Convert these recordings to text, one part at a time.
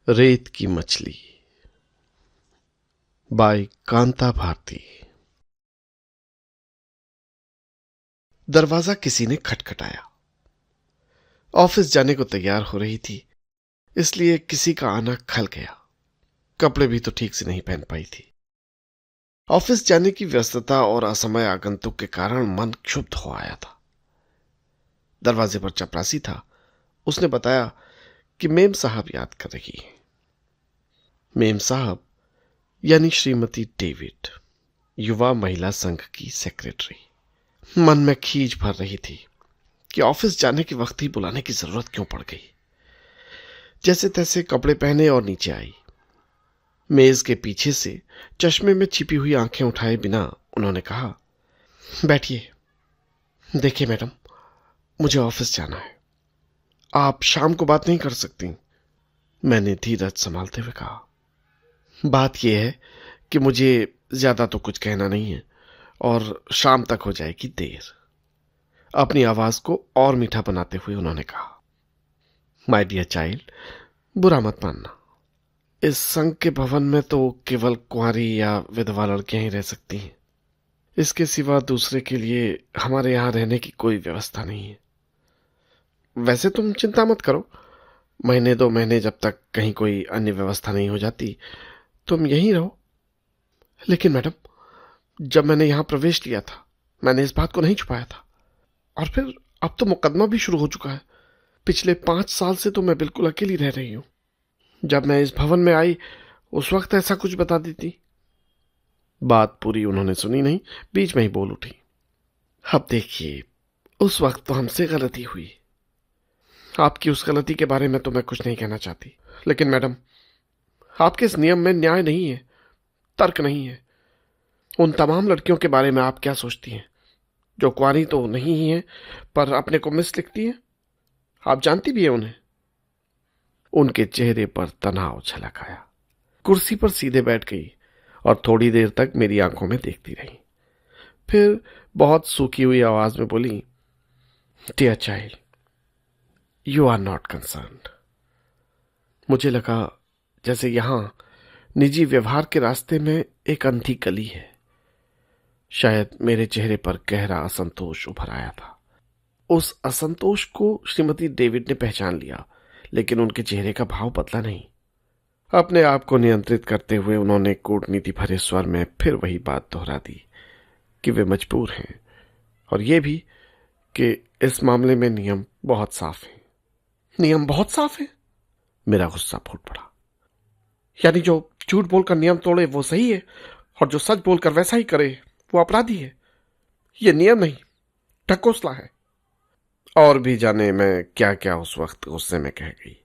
रेत की मछली बाय कांता भारती। दरवाजा किसी ने खटखटाया। ऑफिस जाने को तैयार हो रही थी, इसलिए किसी का आना खल गया। कपड़े भी तो ठीक से नहीं पहन पाई थी। ऑफिस जाने की व्यस्तता और असमय आगंतुक के कारण मन क्षुब्ध हो आया था। दरवाजे पर चपरासी था। उसने बताया कि मेम साहब याद कर रही है। मेम साहब यानी श्रीमती डेविड, युवा महिला संघ की सेक्रेटरी। मन में खीज भर रही थी कि ऑफिस जाने के वक्त ही बुलाने की जरूरत क्यों पड़ गई। जैसे तैसे कपड़े पहने और नीचे आई। मेज के पीछे से चश्मे में छिपी हुई आंखें उठाए बिना उन्होंने कहा, बैठिए। देखिए मैडम, मुझे ऑफिस जाना है। आप शाम को बात नहीं कर सकती? मैंने धीरज संभालते हुए कहा। बात यह है कि मुझे ज्यादा तो कुछ कहना नहीं है और शाम तक हो जाएगी देर। अपनी आवाज को और मीठा बनाते हुए उन्होंने कहा, माय डियर चाइल्ड, बुरा मत मानना। इस संघ के भवन में तो केवल कुंवारी या विधवा लड़कियां ही रह सकती हैं। इसके सिवा दूसरे के लिए हमारे यहां रहने की कोई व्यवस्था नहीं है। वैसे तुम चिंता मत करो, महीने 2 महीने जब तक कहीं कोई अन्य व्यवस्था नहीं हो जाती तुम यहीं रहो। लेकिन मैडम, जब मैंने यहां प्रवेश लिया था मैंने इस बात को नहीं छुपाया था। और फिर अब तो मुकदमा भी शुरू हो चुका है। पिछले 5 साल से तो मैं बिल्कुल अकेली रह रही हूं। जब मैं इस भवन में आई उस वक्त ऐसा कुछ बता देती। बात पूरी उन्होंने सुनी नहीं, बीच में ही बोल उठी। अब देखिए, उस वक्त तो हमसे गलती हुई। आपकी उस गलती के बारे में तो मैं कुछ नहीं कहना चाहती, लेकिन मैडम, आपके इस नियम में न्याय नहीं है, तर्क नहीं है। उन तमाम लड़कियों के बारे में आप क्या सोचती हैं जो कुंवारी तो नहीं ही हैं पर अपने को मिस लिखती हैं? आप जानती भी हैं उन्हें। उनके चेहरे पर तनाव झलक आया। कुर्सी पर सीधे बैठ गई और थोड़ी देर तक मेरी आंखों में देखती रही। फिर बहुत सूखी हुई आवाज में बोली, dear child, you are not concerned. मुझे लगा जैसे यहां निजी व्यवहार के रास्ते में एक अंधी गली है। शायद मेरे चेहरे पर गहरा असंतोष उभर आया था। उस असंतोष को श्रीमती डेविड ने पहचान लिया, लेकिन उनके चेहरे का भाव बदला नहीं। अपने आप को नियंत्रित करते हुए उन्होंने कूटनीति भरे स्वर में फिर वही बात दोहरा दी कि वे मजबूर हैं, और ये भी कि इस मामले में नियम बहुत साफ है। नियम बहुत साफ है? मेरा गुस्सा फूट पड़ा। यानी जो झूठ बोलकर नियम तोड़े वो सही है और जो सच बोलकर वैसा ही करे वो अपराधी है? ये नियम नहीं, ढकोसला है। और भी जाने मैं क्या क्या उस वक्त गुस्से में कह गई।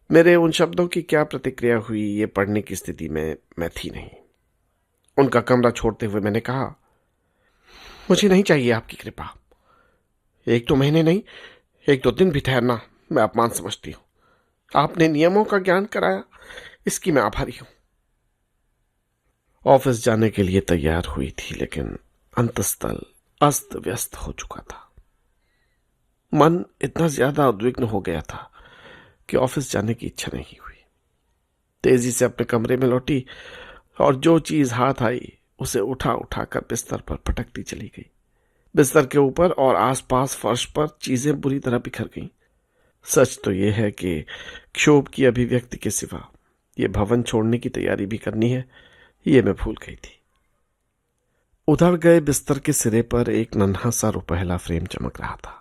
मेरे उन शब्दों की क्या प्रतिक्रिया हुई ये पढ़ने की स्थिति में मैं थी नहीं। उनका कमरा छोड़ते हुए मैंने कहा, मुझे नहीं चाहिए आपकी कृपा। 1-2 महीने नहीं, 1-2 दिन भी ठहरना मैं अपमान समझती हूँ। आपने नियमों का ज्ञान कराया, इसकी मैं आभारी हूं। ऑफिस जाने के लिए तैयार हुई थी, लेकिन अंतस्थल अस्त व्यस्त हो चुका था। मन इतना ज्यादा उद्विग्न हो गया था कि ऑफिस जाने की इच्छा नहीं हुई। तेजी से अपने कमरे में लौटी और जो चीज हाथ आई उसे उठा उठा कर बिस्तर पर पटकती चली गई। बिस्तर के ऊपर और आसपास फर्श पर चीजें बुरी तरह बिखर गईं। सच तो यह है कि क्षोभ की अभिव्यक्ति के सिवा यह भवन छोड़ने की तैयारी भी करनी है, ये मैं भूल गई थी। उधर गए बिस्तर के सिरे पर एक नन्हा सा रुपहला फ्रेम चमक रहा था।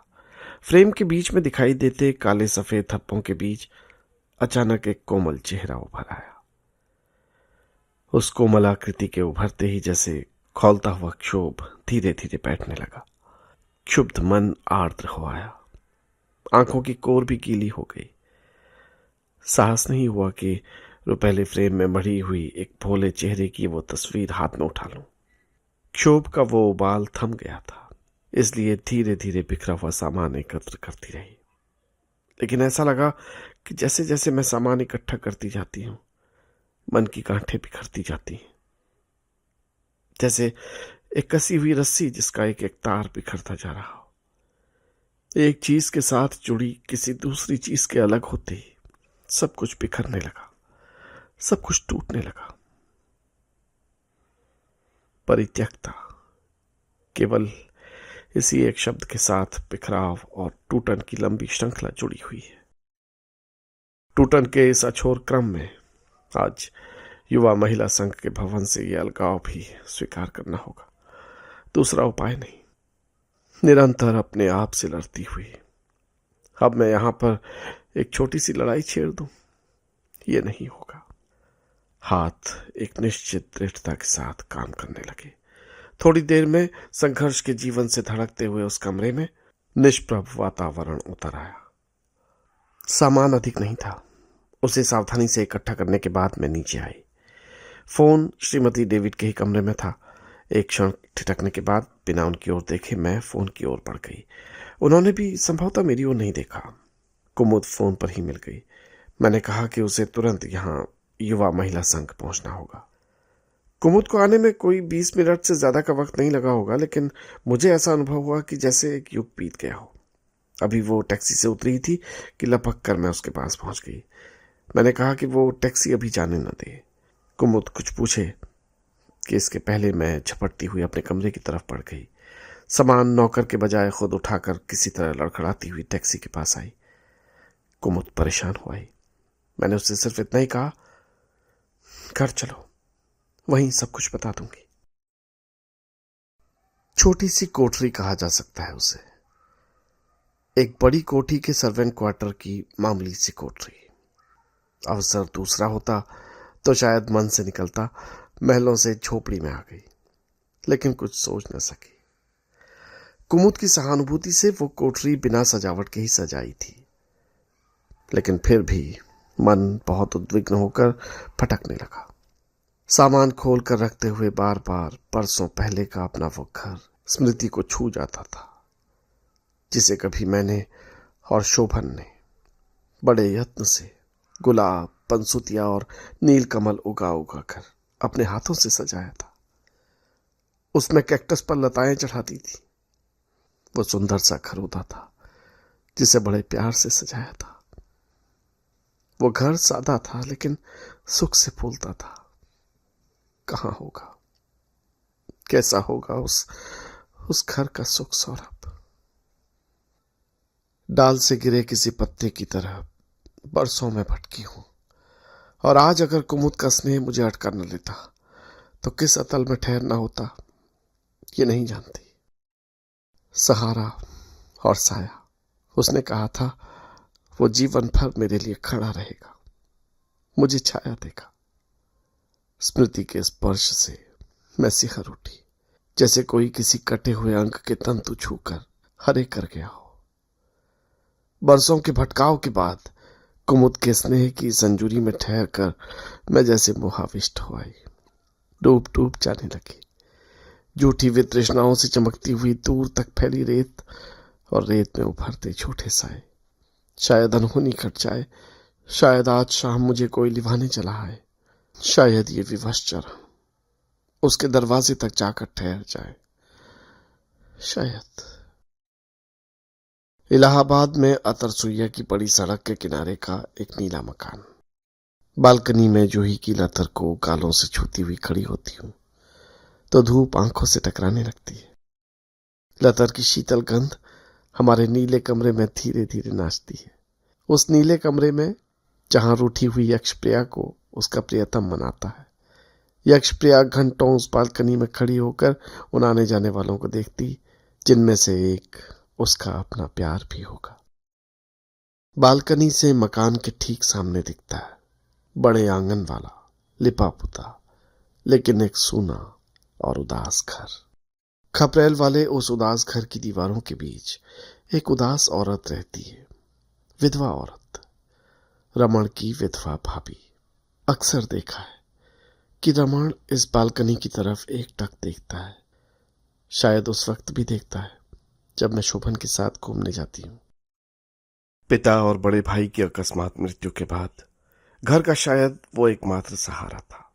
फ्रेम के बीच में दिखाई देते काले सफेद धब्बों के बीच अचानक एक कोमल चेहरा उभर आया। उस कोमल आकृति के उभरते ही जैसे खौलता हुआ क्षोभ धीरे धीरे बैठने लगा। क्षुब्ध मन आर्द्र हो आया। आंखों की कोर भी गीली हो गई। साहस नहीं हुआ कि रुपहले फ्रेम में मढ़ी हुई एक भोले चेहरे की वो तस्वीर हाथ में उठा लूं। क्षोभ का वो उबाल थम गया था, इसलिए धीरे धीरे बिखरा हुआ सामान एकत्र करती रही। लेकिन ऐसा लगा कि जैसे जैसे मैं सामान इकट्ठा करती जाती हूं मन की गांठें बिखरती जाती हैं, जैसे एक कसी हुई रस्सी जिसका एक एक तार बिखरता जा रहा हो। एक चीज के साथ जुड़ी किसी दूसरी चीज के अलग होते ही सब कुछ बिखरने लगा। सब कुछ टूटने लगा। परित्यक्ता केवल इसी एक शब्द के साथ बिखराव और टूटन की लंबी श्रृंखला जुड़ी हुई है। टूटन के इस अछोर क्रम में आज युवा महिला संघ के भवन से यह अलगाव भी स्वीकार करना होगा। दूसरा उपाय नहीं। निरंतर अपने आप से लड़ती हुई अब मैं यहां पर एक छोटी सी लड़ाई छेड़ दूं, यह नहीं होगा। हाथ एक निश्चित दृढ़ता के साथ काम करने लगे। थोड़ी देर में संघर्ष के जीवन से धड़कते हुए उस कमरे में निष्प्रभ वातावरण उतर आया। सामान अधिक नहीं था। उसे सावधानी से इकट्ठा करने के बाद मैं नीचे आई। फोन श्रीमती डेविड के ही कमरे में था। एक क्षण ठिठकने के बाद बिना उनकी ओर देखे मैं फोन की ओर बढ़ गई। उन्होंने भी संभवतः मेरी ओर नहीं देखा। कुमुद फोन पर ही मिल गई। मैंने कहा कि उसे तुरंत यहाँ युवा महिला संघ पहुंचना होगा। कुमुद को आने में कोई 20 मिनट से ज्यादा का वक्त नहीं लगा होगा, लेकिन मुझे ऐसा अनुभव हुआ कि जैसे एक युग बीत गया हो। अभी वो टैक्सी से उतरी थी कि लपक कर मैं उसके पास पहुंच गई। मैंने कहा कि वो टैक्सी अभी जाने न दे। कुमुद कुछ पूछे कि इसके पहले मैं झपटती हुई अपने कमरे की तरफ बढ़ गई। सामान नौकर के बजाय खुद उठाकर किसी तरह लड़खड़ाती हुई टैक्सी के पास आई। कुमुद परेशान हो आई। मैंने उससे सिर्फ इतना ही कहा, घर चलो, वहीं सब कुछ बता दूंगी। छोटी सी कोठरी कहा जा सकता है उसे। एक बड़ी कोठी के सर्वेंट क्वार्टर की मामूली सी कोठरी। अवसर दूसरा होता तो शायद मन से निकलता, महलों से झोपड़ी में आ गई, लेकिन कुछ सोच न सकी। कुमुद की सहानुभूति से वो कोठरी बिना सजावट के ही सजाई थी, लेकिन फिर भी मन बहुत उद्विग्न होकर फटकने लगा। सामान खोल कर रखते हुए बार बार बरसों पहले का अपना वो घर स्मृति को छू जाता था, जिसे कभी मैंने और शोभन ने बड़े यत्न से गुलाब, पंसुतिया और नीलकमल उगा उगा कर अपने हाथों से सजाया था। उसमें कैक्टस पर लताएं चढ़ाती थी। वो सुंदर सा घर होता था जिसे बड़े प्यार से सजाया था। वो घर सादा था लेकिन सुख से फूलता था। कहां होगा, कैसा होगा उस घर का सुख सौरभ। डाल से गिरे किसी पत्ते की तरह बरसों में भटकी हूं, और आज अगर कुमुद का स्नेह मुझे अटका न लेता तो किस अतल में ठहरना होता, ये नहीं जानती। सहारा और साया, उसने कहा था वो जीवन भर मेरे लिए खड़ा रहेगा, मुझे छाया देगा। स्मृति के स्पर्श से मैं सिहर उठी, जैसे कोई किसी कटे हुए अंग के तंतु छूकर हरे कर गया हो। बरसों के भटकाव के बाद कुमुद के स्नेह की संजुरी में ठहर कर मैं जैसे मोहाविष्ट हो आई। डूब डूब जाने लगी। झूठी वितृष्णाओं से चमकती हुई दूर तक फैली रेत और रेत में उभरते छोटे साए। शायद अनहोनी कट जाए, शायद आज शाम मुझे कोई लिवाने चला आए, शायद ये विवश चरण उसके दरवाजे तक जाकर ठहर जाए। शायद इलाहाबाद में अतरसुइया की बड़ी सड़क के किनारे का एक नीला मकान। बालकनी में जूही की लतर को गालों से छूती हुई खड़ी होती हूं तो धूप आंखों से टकराने लगती है। लतर की शीतल गंध हमारे नीले कमरे में धीरे धीरे नाचती है। उस नीले कमरे में जहां रूठी हुई यक्षप्रिया को उसका प्रियतम मनाता है। यक्षप्रिया घंटों उस बालकनी में खड़ी होकर उन आने जाने वालों को देखती, जिनमें से एक उसका अपना प्यार भी होगा। बालकनी से मकान के ठीक सामने दिखता है बड़े आंगन वाला लिपा पुता लेकिन एक सूना और उदास घर। खपरेल वाले उस उदास घर की दीवारों के बीच एक उदास औरत रहती है, विधवा औरत, रमण की विधवा भाभी। अक्सर देखा है कि रमण इस बालकनी की तरफ एकटक देखता है। शायद उस वक्त भी देखता है जब मैं शोभन के साथ घूमने जाती हूँ। पिता और बड़े भाई की अकस्मात मृत्यु के बाद घर का शायद वो एकमात्र सहारा था।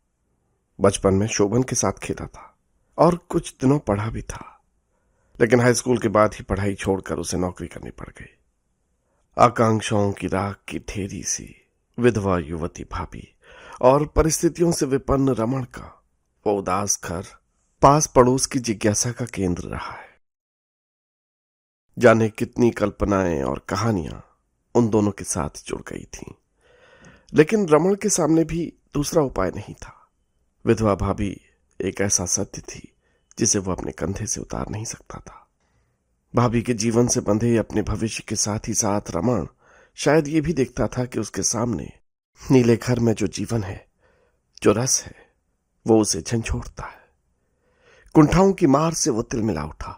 बचपन में शोभन के साथ खेला था और कुछ दिनों पढ़ा भी था, लेकिन हाई स्कूल के बाद ही पढ़ाई छोड़कर उसे नौकरी करनी पड़ गई। आकांक्षाओं की राख की ढेरी सी विधवा युवती भाभी और परिस्थितियों से विपन्न रमण का वो उदास घर पास पड़ोस की जिज्ञासा का केंद्र रहा है। जाने कितनी कल्पनाएं और कहानियां उन दोनों के साथ जुड़ गई थीं। लेकिन रमण के सामने भी दूसरा उपाय नहीं था। विधवा भाभी एक ऐसा सत्य थी जिसे वो अपने कंधे से उतार नहीं सकता था। भाभी के जीवन से बंधे अपने भविष्य के साथ ही साथ रमण शायद ये भी देखता था कि उसके सामने नीले घर में जो जीवन है, जो रस है, वो उसे झंझोड़ता है। कुंठाओं की मार से वो तिलमिला उठा,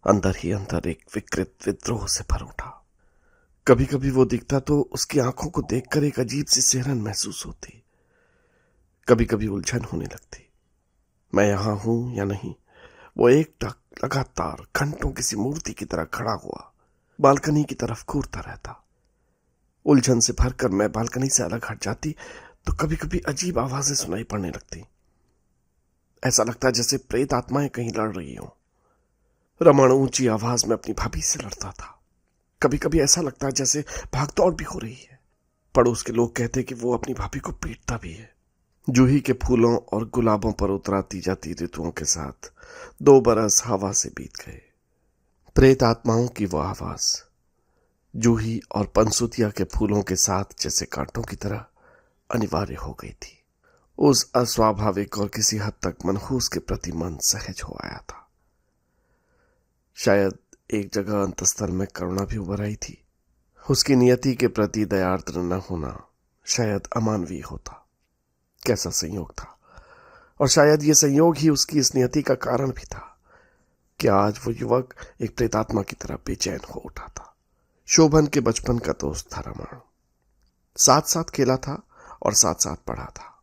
अंदर ही अंदर एक विकृत विद्रोह से भर उठा। कभी कभी वो दिखता तो उसकी आंखों को देखकर एक अजीब सी सिहरन महसूस होती, कभी कभी उलझन होने लगती। मैं यहां हूं या नहीं, वो एकटक लगातार घंटों किसी मूर्ति की तरह खड़ा हुआ बालकनी की तरफ घूरता रहता। उलझन से भरकर मैं बालकनी से अलग हट जाती तो कभी कभी अजीब आवाजें सुनाई पड़ने लगती। ऐसा लगता जैसे प्रेत आत्माएं कहीं लड़ रही हों। रमण ऊंची आवाज में अपनी भाभी से लड़ता था। कभी कभी ऐसा लगता जैसे भागदौड़ भी हो रही है। पड़ोस के लोग कहते कि वो अपनी भाभी को पीटता भी है। जूही के फूलों और गुलाबों पर उतराती जाती ऋतुओं के साथ 2 बरस हवा से बीत गए। प्रेत आत्माओं की वो आवाज जूही और पंसुतिया के फूलों के साथ जैसे कांटों की तरह अनिवार्य हो गई थी। उस अस्वाभाविक और किसी हद तक मनहूस के प्रति मन सहज हो आया था। शायद एक जगह अंतस्तल में करुणा भी उभर आई थी। उसकी नियति के प्रति दयार्द्र न होना शायद अमानवीय होता। कैसा संयोग था, और शायद ये संयोग ही उसकी इस नियति का कारण भी था कि आज वो युवक एक प्रेतात्मा की तरह बेचैन हो उठा था। शोभन के बचपन का दोस्त था रमण। साथ साथ खेला था और साथ साथ पढ़ा था।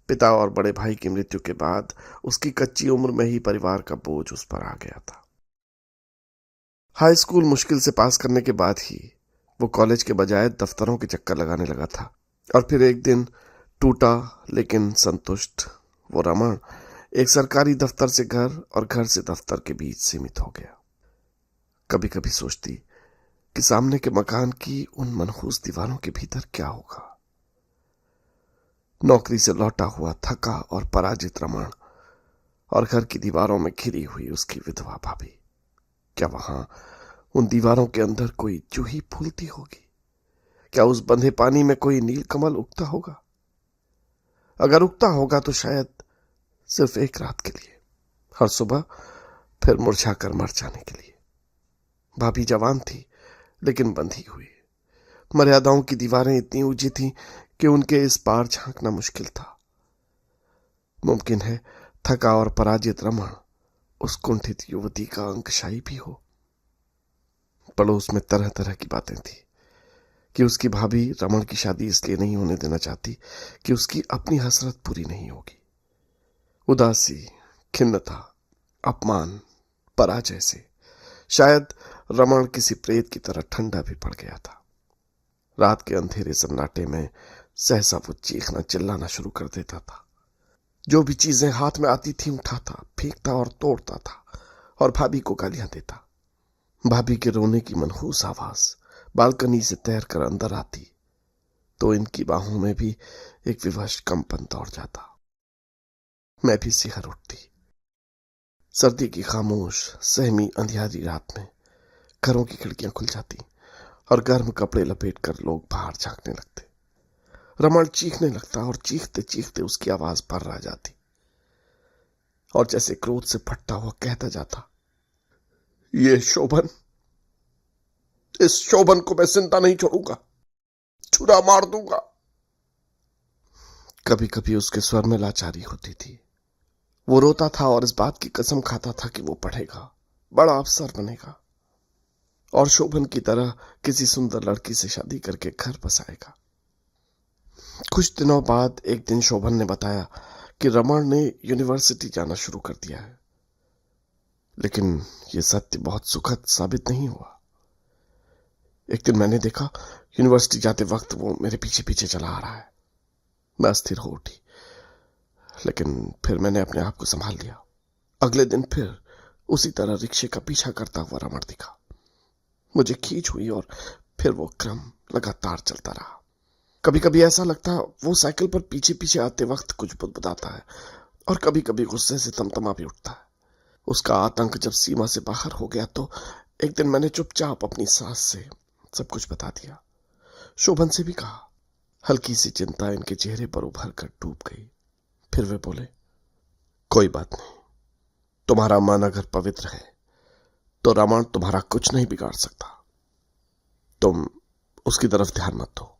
पिता और बड़े भाई की मृत्यु के बाद उसकी कच्ची उम्र में ही परिवार का बोझ उस पर आ गया था। हाई स्कूल मुश्किल से पास करने के बाद ही वो कॉलेज के बजाय दफ्तरों के चक्कर लगाने लगा था। और फिर एक दिन टूटा लेकिन संतुष्ट वो रमण एक सरकारी दफ्तर से घर और घर से दफ्तर के बीच सीमित हो गया। कभी कभी सोचती कि सामने के मकान की उन मनहूस दीवारों के भीतर क्या होगा। नौकरी से लौटा हुआ थका और पराजित रमण और घर की दीवारों में घिरी हुई उसकी विधवा भाभी, क्या वहां उन दीवारों के अंदर कोई जूही फूलती होगी? क्या उस बंधे पानी में कोई नीलकमल उगता होगा? अगर उगता होगा तो शायद सिर्फ एक रात के लिए, हर सुबह फिर मुरझाकर मर जाने के लिए। भाभी जवान थी लेकिन बंधी हुई। मर्यादाओं की दीवारें इतनी ऊंची थीं कि उनके इस पार झांकना मुश्किल था। मुमकिन है थका और पराजित रमण उस कुंठित युवती का अंकशाही भी हो। पड़ोस में तरह तरह की बातें थी कि उसकी भाभी रमण की शादी इसलिए नहीं होने देना चाहती कि उसकी अपनी हसरत पूरी नहीं होगी। उदासी, खिन्नता, अपमान, पराजय से शायद रमण किसी प्रेत की तरह ठंडा भी पड़ गया था। रात के अंधेरे सन्नाटे में सहसा वो चीखना चिल्लाना शुरू कर देता था। जो भी चीजें हाथ में आती थी उठाता, फेंकता और तोड़ता था और भाभी को गालियां देता। भाभी के रोने की मनहूस आवाज बालकनी से तैर कर अंदर आती तो इनकी बाहों में भी एक विवश कंपन दौड़ जाता। मैं भी सिहर उठती। सर्दी की खामोश सहमी अंधियारी रात में घरों की खिड़कियां खुल जाती और गर्म कपड़े लपेटकर लोग बाहर झांकने लगते। रमण चीखने लगता और चीखते चीखते उसकी आवाज पर आ जाती और जैसे क्रोध से फटता हुआ कहता जाता, ये शोभन, इस शोभन को मैं जिंदा नहीं छोड़ूंगा, छुरा मार दूंगा। कभी कभी उसके स्वर में लाचारी होती थी। वो रोता था और इस बात की कसम खाता था कि वो पढ़ेगा, बड़ा अफसर बनेगा और शोभन की तरह किसी सुंदर लड़की से शादी करके घर बसाएगा। कुछ दिनों बाद एक दिन शोभन ने बताया कि रमण ने यूनिवर्सिटी जाना शुरू कर दिया है। लेकिन यह सत्य बहुत सुखद साबित नहीं हुआ। एक दिन मैंने देखा यूनिवर्सिटी जाते वक्त वो मेरे पीछे पीछे चला आ रहा है। मैं अस्थिर हो उठी, लेकिन फिर मैंने अपने आप को संभाल लिया। अगले दिन फिर उसी तरह रिक्शे का पीछा करता हुआ रमण दिखा। मुझे खींच हुई और फिर वो क्रम लगातार चलता रहा। कभी कभी ऐसा लगता वो साइकिल पर पीछे पीछे आते वक्त कुछ बुदबुदाता है, और कभी कभी गुस्से से तमतमा भी उठता है। उसका आतंक जब सीमा से बाहर हो गया तो एक दिन मैंने चुपचाप अपनी सास से सब कुछ बता दिया। शोभन से भी कहा। हल्की सी चिंता इनके चेहरे पर उभर कर डूब गई। फिर वे बोले, कोई बात नहीं, तुम्हारा मन अगर पवित्र है तो रावण तुम्हारा कुछ नहीं बिगाड़ सकता। तुम उसकी तरफ ध्यान मत दो।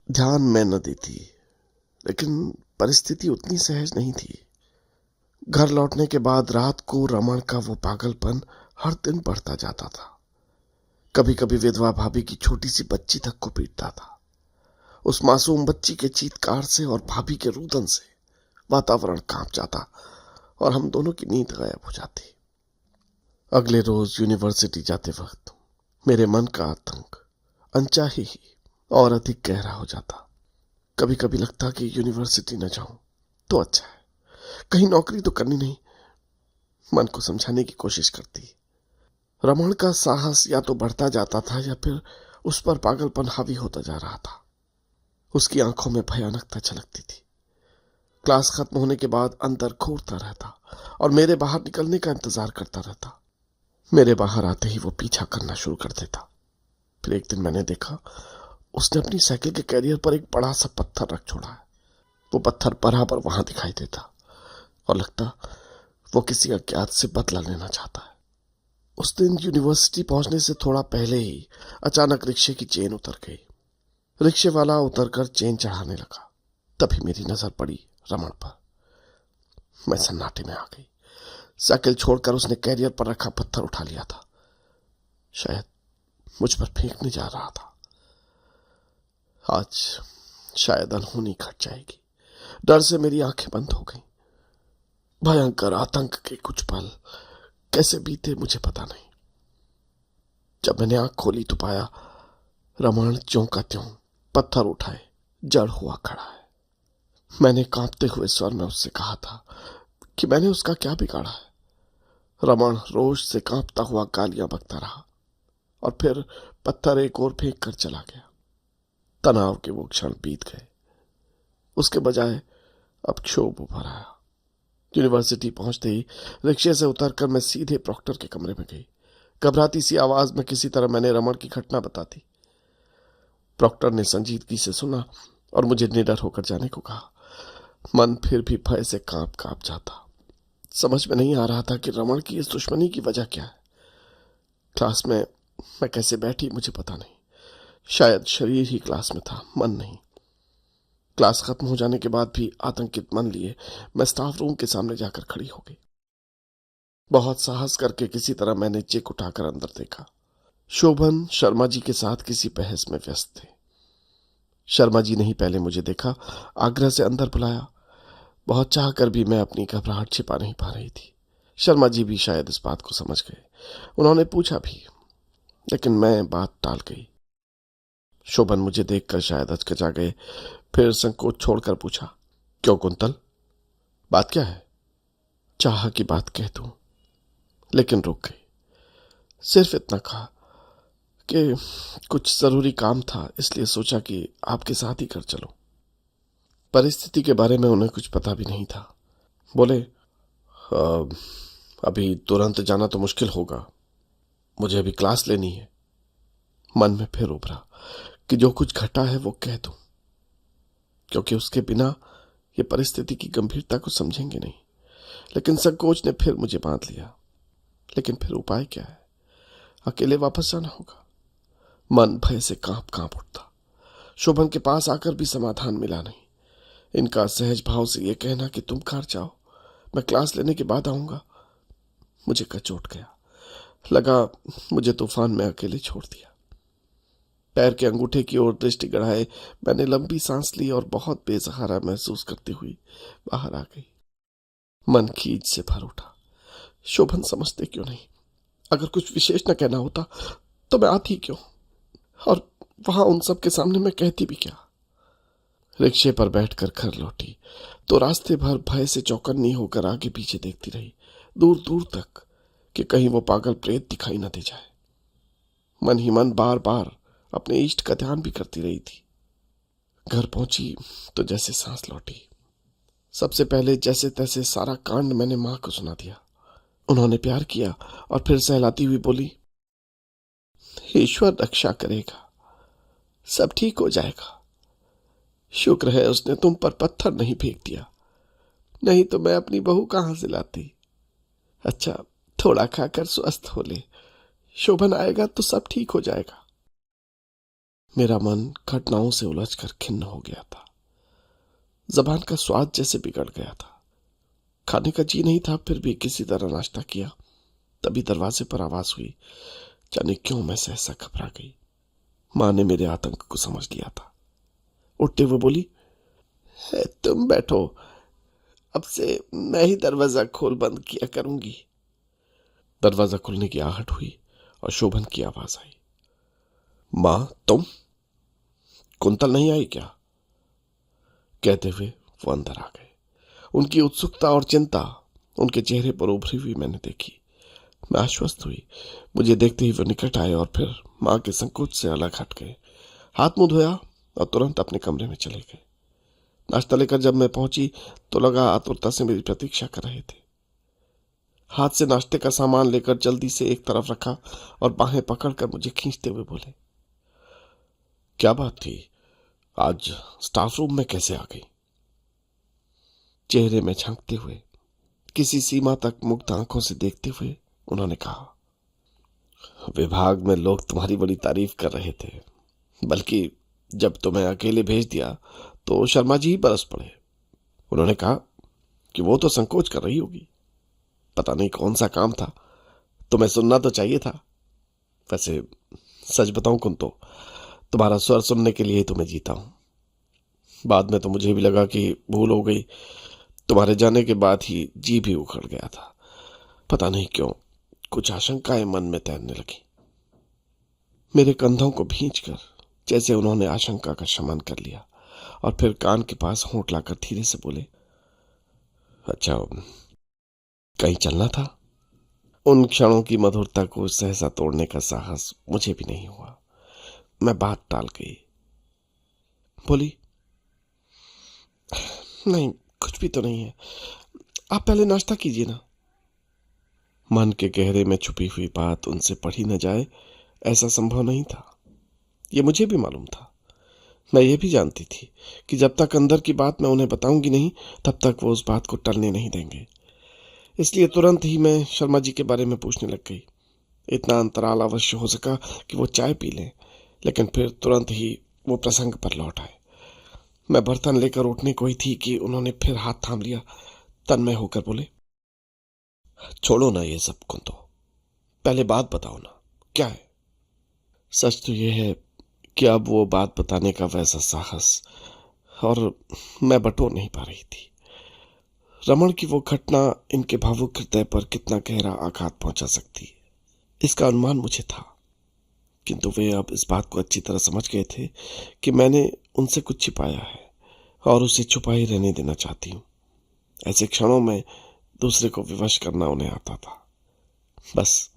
ध्यान मैं न देती, लेकिन परिस्थिति उतनी सहज नहीं थी। घर लौटने के बाद रात को रमण का वो पागलपन हर दिन बढ़ता जाता था। कभी कभी विधवा भाभी की छोटी सी बच्ची तक को पीटता था। उस मासूम बच्ची के चीत्कार से और भाभी के रुदन से वातावरण कांप जाता और हम दोनों की नींद गायब हो जाती। अगले रोज यूनिवर्सिटी जाते वक्त मेरे मन का आतंक अनचाही ही और अधिक गहरा हो जाता। कभी कभी लगता कि यूनिवर्सिटी न जाऊं तो अच्छा है, कहीं नौकरी तो करनी नहीं। मन को समझाने की कोशिश करती। रमण का साहस या तो बढ़ता जाता था या फिर उस पर पागलपन हावी होता जा रहा था। उसकी आंखों में भयानकता झलकती थी। क्लास खत्म होने के बाद अंदर घूरता रहता और मेरे बाहर निकलने का इंतजार करता रहता। मेरे बाहर आते ही वो पीछा करना शुरू कर देता। फिर एक दिन मैंने देखा उसने अपनी साइकिल के कैरियर पर एक बड़ा सा पत्थर रख छोड़ा है। वो पत्थर बराबर वहां दिखाई देता और लगता वो किसी अज्ञात से बदला लेना चाहता है। उस दिन यूनिवर्सिटी पहुंचने से थोड़ा पहले ही अचानक रिक्शे की चेन उतर गई। रिक्शे वाला उतरकर चेन चढ़ाने लगा। तभी मेरी नजर पड़ी रमण पर। मैं सन्नाटे में आ गई। साइकिल छोड़कर उसने कैरियर पर रखा पत्थर उठा लिया था। शायद मुझ पर फेंकने जा रहा था। आज शायद अनहोनी घट जाएगी। डर से मेरी आंखें बंद हो गईं। भयंकर आतंक के कुछ पल कैसे बीते मुझे पता नहीं। जब मैंने आंख खोली तो पाया रमण ज्यों का त्यों पत्थर उठाए जड़ हुआ खड़ा है। मैंने कांपते हुए स्वर में उससे कहा था कि मैंने उसका क्या बिगाड़ा है। रमण रोष से कांपता हुआ गालियां बकता रहा और फिर पत्थर एक और फेंक कर चला गया। तनाव के वो क्षण बीत गए। उसके बजाय अब क्षोभ उभर आया। यूनिवर्सिटी पहुंचते ही रिक्शे से उतरकर मैं सीधे प्रॉक्टर के कमरे में गई। घबराती सी आवाज में किसी तरह मैंने रमण की घटना बता दी। प्रॉक्टर ने संजीदगी से सुना और मुझे निडर होकर जाने को कहा। मन फिर भी भय से कांप कांप जाता। समझ में नहीं आ रहा था कि रमण की इस दुश्मनी की वजह क्या है। क्लास में मैं कैसे बैठी मुझे पता नहीं। शायद शरीर ही क्लास में था, मन नहीं। क्लास खत्म हो जाने के बाद भी आतंकित मन लिए मैं स्टाफ रूम के सामने जाकर खड़ी हो गई। बहुत साहस करके किसी तरह मैंने चेक उठाकर अंदर देखा। शोभन शर्मा जी के साथ किसी बहस में व्यस्त थे। शर्मा जी ने ही पहले मुझे देखा, आग्रह से अंदर बुलाया। बहुत चाह कर भी मैं अपनी घबराहट छिपा नहीं पा रही थी। शर्मा जी भी शायद इस बात को समझ गए। उन्होंने पूछा भी, लेकिन मैं बात टाल गई। शोभन मुझे देखकर शायद हचकिचा गए। फिर संकोच छोड़कर पूछा, क्यों कुंतल, बात क्या है? चाह की बात कह दूं, लेकिन रुक गई। सिर्फ इतना कहा कि कुछ जरूरी काम था, इसलिए सोचा कि आपके साथ ही कर चलो। परिस्थिति के बारे में उन्हें कुछ पता भी नहीं था। बोले, अभी तुरंत जाना तो मुश्किल होगा, मुझे अभी क्लास लेनी है। मन में फिर उभरा कि जो कुछ घटा है वो कह दूं, क्योंकि उसके बिना ये परिस्थिति की गंभीरता को समझेंगे नहीं। लेकिन संकोच ने फिर मुझे बांध लिया। लेकिन फिर उपाय क्या है? अकेले वापस जाना होगा। मन भय से कांप कांप उठता। शोभन के पास आकर भी समाधान मिला नहीं। इनका सहज भाव से यह कहना कि तुम घर जाओ, मैं क्लास लेने के बाद आऊंगा, मुझे कचोट गया। लगा मुझे तूफान में अकेले छोड़ दिया। पैर के अंगूठे की ओर दृष्टि गड़ाए मैंने लंबी सांस ली और बहुत बेसहारा महसूस करती हुई बाहर आ गई। मन खींच से भर उठा। शोभन समझते क्यों नहीं? अगर कुछ विशेष न कहना होता तो मैं आती क्यों, और वहां उन सब के सामने मैं कहती भी क्या? रिक्शे पर बैठकर घर लौटी तो रास्ते भर भय से चौकन्नी होकर आगे पीछे देखती रही, दूर दूर तक, कि कहीं वो पागल प्रेत दिखाई न दे जाए। मन ही मन बार बार अपने इष्ट का ध्यान भी करती रही थी। घर पहुंची तो जैसे सांस लौटी। सबसे पहले जैसे तैसे सारा कांड मैंने मां को सुना दिया। उन्होंने प्यार किया और फिर सहलाती हुई बोली, ईश्वर रक्षा करेगा, सब ठीक हो जाएगा। शुक्र है उसने तुम पर पत्थर नहीं फेंक दिया, नहीं तो मैं अपनी बहू कहां से लाती। अच्छा, थोड़ा खाकर स्वस्थ हो ले, शोभन आएगा तो सब ठीक हो जाएगा। मेरा मन घटनाओं से उलझकर खिन्न हो गया था। जबान का स्वाद जैसे बिगड़ गया था। खाने का जी नहीं था, फिर भी किसी तरह नाश्ता किया। तभी दरवाजे पर आवाज हुई। जाने क्यों मैं सहसा घबरा गई। मां ने मेरे आतंक को समझ लिया था। उठते हुए बोली, तुम बैठो, अब से मैं ही दरवाजा खोल बंद किया करूंगी। दरवाजा खुलने की आहट हुई और शोभन की आवाज आई। मां, तुम? कुंतल नहीं आई क्या? कहते हुए वो अंदर आ गए। उनकी उत्सुकता और चिंता उनके चेहरे पर उभरी हुई मैंने देखी। मैं आश्वस्त हुई। मुझे देखते ही वो निकट आए और फिर मां के संकोच से अलग हट गए। हाथ मुंह धोया और तुरंत अपने कमरे में चले गए। नाश्ता लेकर जब मैं पहुंची तो लगा आतुरता से मेरी प्रतीक्षा कर रहे थे। हाथ से नाश्ते का सामान लेकर जल्दी से एक तरफ रखा और बाहें पकड़कर मुझे खींचते हुए बोले, क्या बात थी, आज स्टाफ रूम में कैसे आ गई? चेहरे में झांकते हुए, किसी सीमा तक मुग्ध आंखों से देखते हुए उन्होंने कहा, विभाग में लोग तुम्हारी बड़ी तारीफ कर रहे थे, बल्कि जब तुम्हें अकेले भेज दिया तो शर्मा जी ही बरस पड़े। उन्होंने कहा कि वो तो संकोच कर रही होगी, पता नहीं कौन सा काम था, तुम्हें सुनना तो चाहिए था। वैसे सच बताऊं कुन, तो तुम्हारा स्वर सुनने के लिए ही तुम्हें जीता हूं। बाद में तो मुझे भी लगा कि भूल हो गई। तुम्हारे जाने के बाद ही जी भी उखड़ गया था। पता नहीं क्यों कुछ आशंकाएं मन में तैरने लगी। मेरे कंधों को भींचकर जैसे उन्होंने आशंका का शमन कर लिया और फिर कान के पास होंठ लाकर धीरे से बोले, अच्छा, कहीं चलना था? उन क्षणों की मधुरता को सहसा तोड़ने का साहस मुझे भी नहीं हुआ। मैं बात टाल गई। बोली, नहीं, कुछ भी तो नहीं है, आप पहले नाश्ता कीजिए ना। मन के गहरे में छुपी हुई बात उनसे पढ़ी न जाए ऐसा संभव नहीं था। ये मुझे भी मालूम था। मैं ये भी जानती थी कि जब तक अंदर की बात मैं उन्हें बताऊंगी नहीं, तब तक वो उस बात को टलने नहीं देंगे। इसलिए तुरंत ही मैं शर्मा जी के बारे में पूछने लग गई। इतना अंतराल अवश्य हो सका कि वो चाय पी लें, लेकिन फिर तुरंत ही वो प्रसंग पर लौट आए। मैं बर्तन लेकर उठने को ही थी कि उन्होंने फिर हाथ थाम लिया। तन्मय होकर बोले, छोड़ो ना ये सब को, तो पहले बात बताओ ना, क्या है? सच तो यह है कि अब वो बात बताने का वैसा साहस और मैं बटोर नहीं पा रही थी। रमन की वो घटना इनके भावुक हृदय पर कितना गहरा आघात पहुंचा सकती है, इसका अनुमान मुझे था। किंतु वे अब इस बात को अच्छी तरह समझ गए थे कि मैंने उनसे कुछ छिपाया है और उसे छुपा ही रहने देना चाहती हूँ। ऐसे क्षणों में दूसरे को विवश करना उन्हें आता था। बस